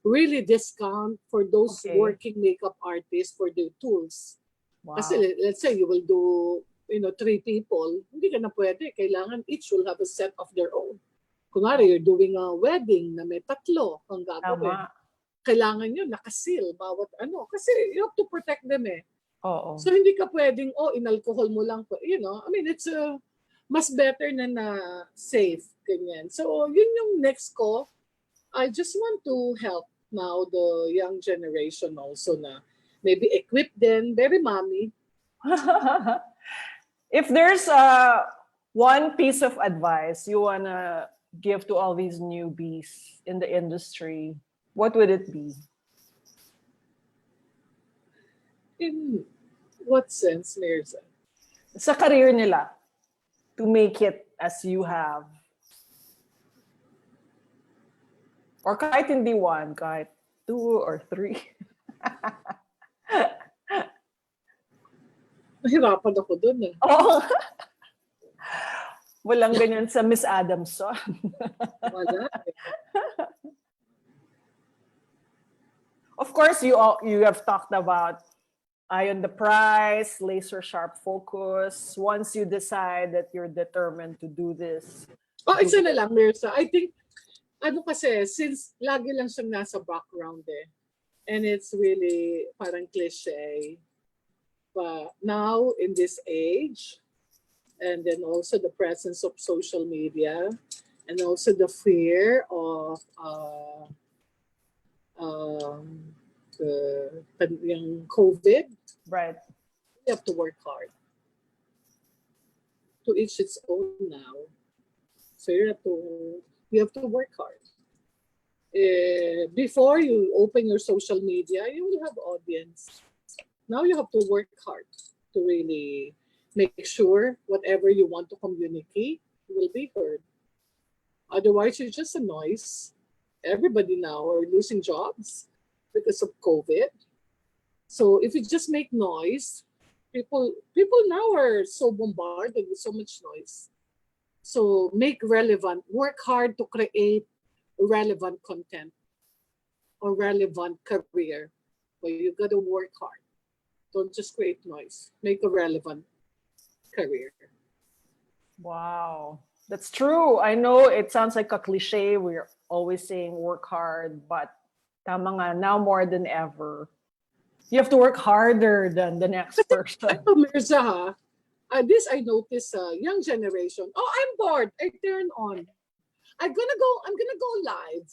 really discount for those working makeup artists for their tools. Wow. Kasi let's say you will do, 3 people, hindi ka na pwede. Kailangan each will have a set of their own. Kunwari, you're doing a wedding na may 3 kang gagawin. Tama. Kailangan yun, nakasil, bawat ano. Kasi you have to protect them eh. Oo. So hindi ka pwedeng, inalcohol mo lang. I mean, it's mas better na safe. Ganyan. So, yun yung next ko. I just want to help now the young generation also na maybe equip them, very mommy. If there's one piece of advice you wanna give to all these newbies in the industry, what would it be? In what sense, Myrza? Sa career nila, to make it as you have. Or kahit hindi one, kahit 2 or 3. Nahirapan ako dun eh. Oh. Walang ganyan sa Miss Adamson. Wala. Of course, you have talked about eye on the prize, laser sharp focus. Once you decide that you're determined to do this. Oh, isa na lang, Myrza. I think, ano kasi, since lagi lang siyang nasa background eh, and it's really parang cliche, but now in this age, and then also the presence of social media, and also the fear of yung COVID, Right. you have to work hard. To each its own now. So you have to work hard. Before you open your social media, you will have audience. Now you have to work hard to really make sure whatever you want to communicate will be heard. Otherwise, you're just a noise. Everybody now are losing jobs because of COVID. So if you just make noise, people now are so bombarded with so much noise. So make relevant, work hard to create relevant content or relevant career. But you gotta work hard. Don't just create noise. Make a relevant career. Wow. That's true. I know it sounds like a cliche. We're always saying work hard, but tama nga, now more than ever. You have to work harder than the next person. Ito, Myrza, ha? This I notice, young generation. Oh, I'm bored. I turn on. I'm gonna go live.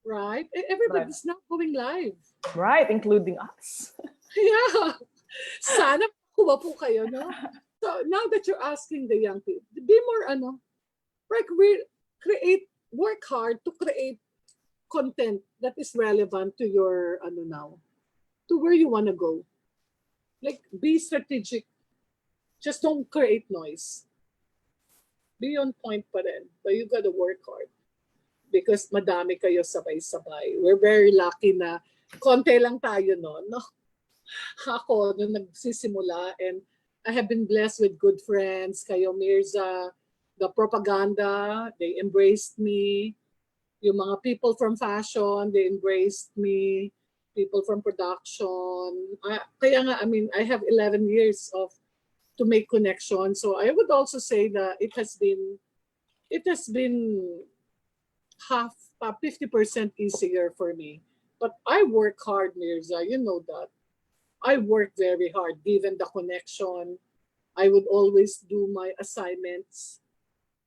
Right? Everybody's now going live. Right, including us. Yeah. Sana kuha po kayo, no? So now that you're asking the young people, be more like work hard to create content that is relevant to your now, to where you want to go. Like be strategic. Just don't create noise. Be on point pa rin. But you gotta work hard. Because madami kayo sabay-sabay. We're very lucky na konti lang tayo noon, no? Ako, nung nagsisimula, and I have been blessed with good friends. Kayo, Myrza, the propaganda, they embraced me. Yung mga people from fashion, they embraced me. People from production. Kaya nga, I mean, I have 11 years to make connections. So I would also say that it has been half, 50% easier for me. But I work hard, Myrza, you know that. I work very hard, given the connection. I would always do my assignments.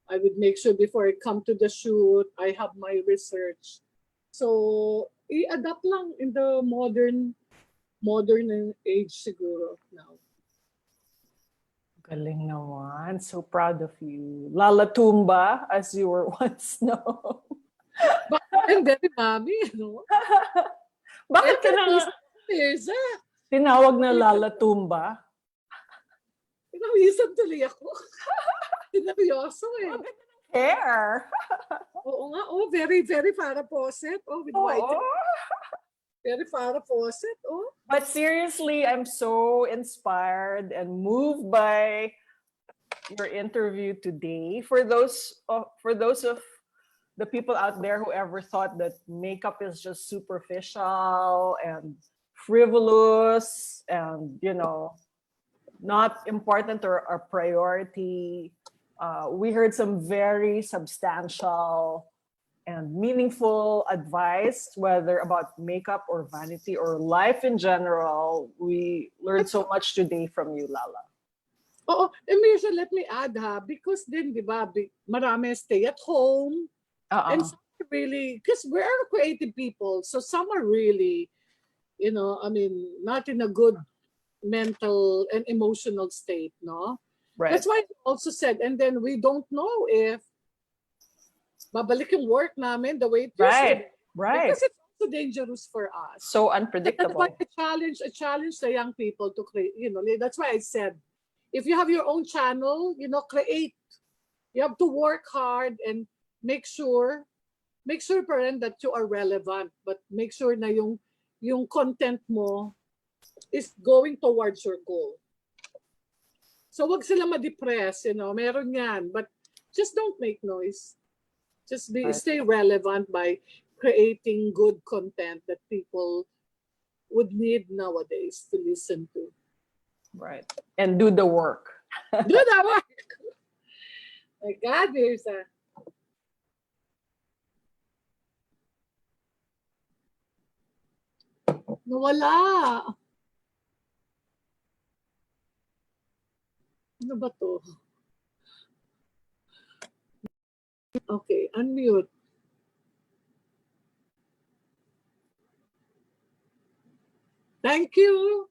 I would make sure before I come to the shoot, I have my research. So, i-adapt lang in the modern age siguro now. Galing naman. So proud of you. Lala Tumba, as you were once known. I'm very mommy, no? Bakit ka na Myrza, tinawag na Lala Tumba? pinawisan tuloy ako. Pinaryoso eh. Hair. Oo nga, very, very para poset. Oh, with white. Very para poset, oh. But seriously, I'm so inspired and moved by your interview today. For those of the people out there who ever thought that makeup is just superficial and frivolous and not important or a priority, we heard some very substantial and meaningful advice, whether about makeup or vanity or life in general. We learned so much today from you, Lala. Oo, Myrza, let me add ha, because din, di ba, marami stay at home, and Uh-uh. some are really, because we are creative people, so some are really, I mean, not in a good mental and emotional state, no? Right. That's why I also said, and then we don't know if babalik yung work namin the way it used to be, Right. Right. because it's also dangerous for us. So That's why unpredictable. I challenge the young people to create, that's why I said, if you have your own channel, create. You have to work hard and make sure, pa rin that you are relevant, but make sure na yung content mo is going towards your goal. So wag sila ma-depress, meron yan, but just don't make noise. Just Right. stay relevant by creating good content that people would need nowadays to listen to. Right. And do the work. Do that work. My God, Myrza. Nawala. Ano ba to? Okay, unmute. Thank you.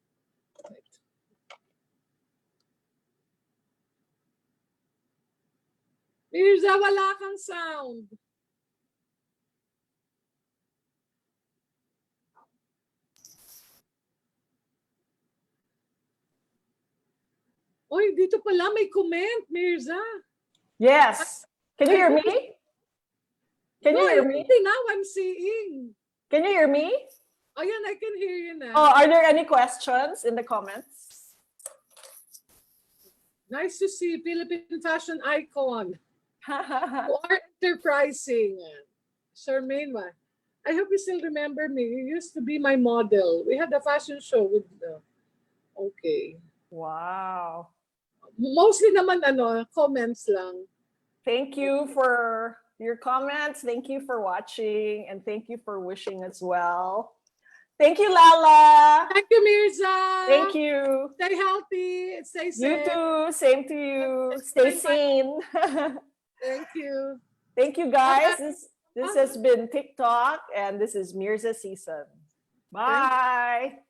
Myrza, wala kang sound. Oy, dito pala may comment, Myrza. Yes. Can you hear me? Can No, you hear me? now I'm seeing. Can you hear me? Oh, yan, I can hear you now. Oh, are there any questions in the comments? Nice to see Philippine fashion icon. You are enterprising. Charmaine, I hope you still remember me. You used to be my model. We had a fashion show with, okay. Wow. Mostly naman, comments lang. Thank you for your comments. Thank you for watching. And thank you for wishing as well. Thank you, Lala. Thank you, Myrza. Thank you. Stay healthy. Stay safe. You too. Same to you. Stay sane. Thank you. Thank you, guys. This has been TikTok, and this is Myrza Season. Bye.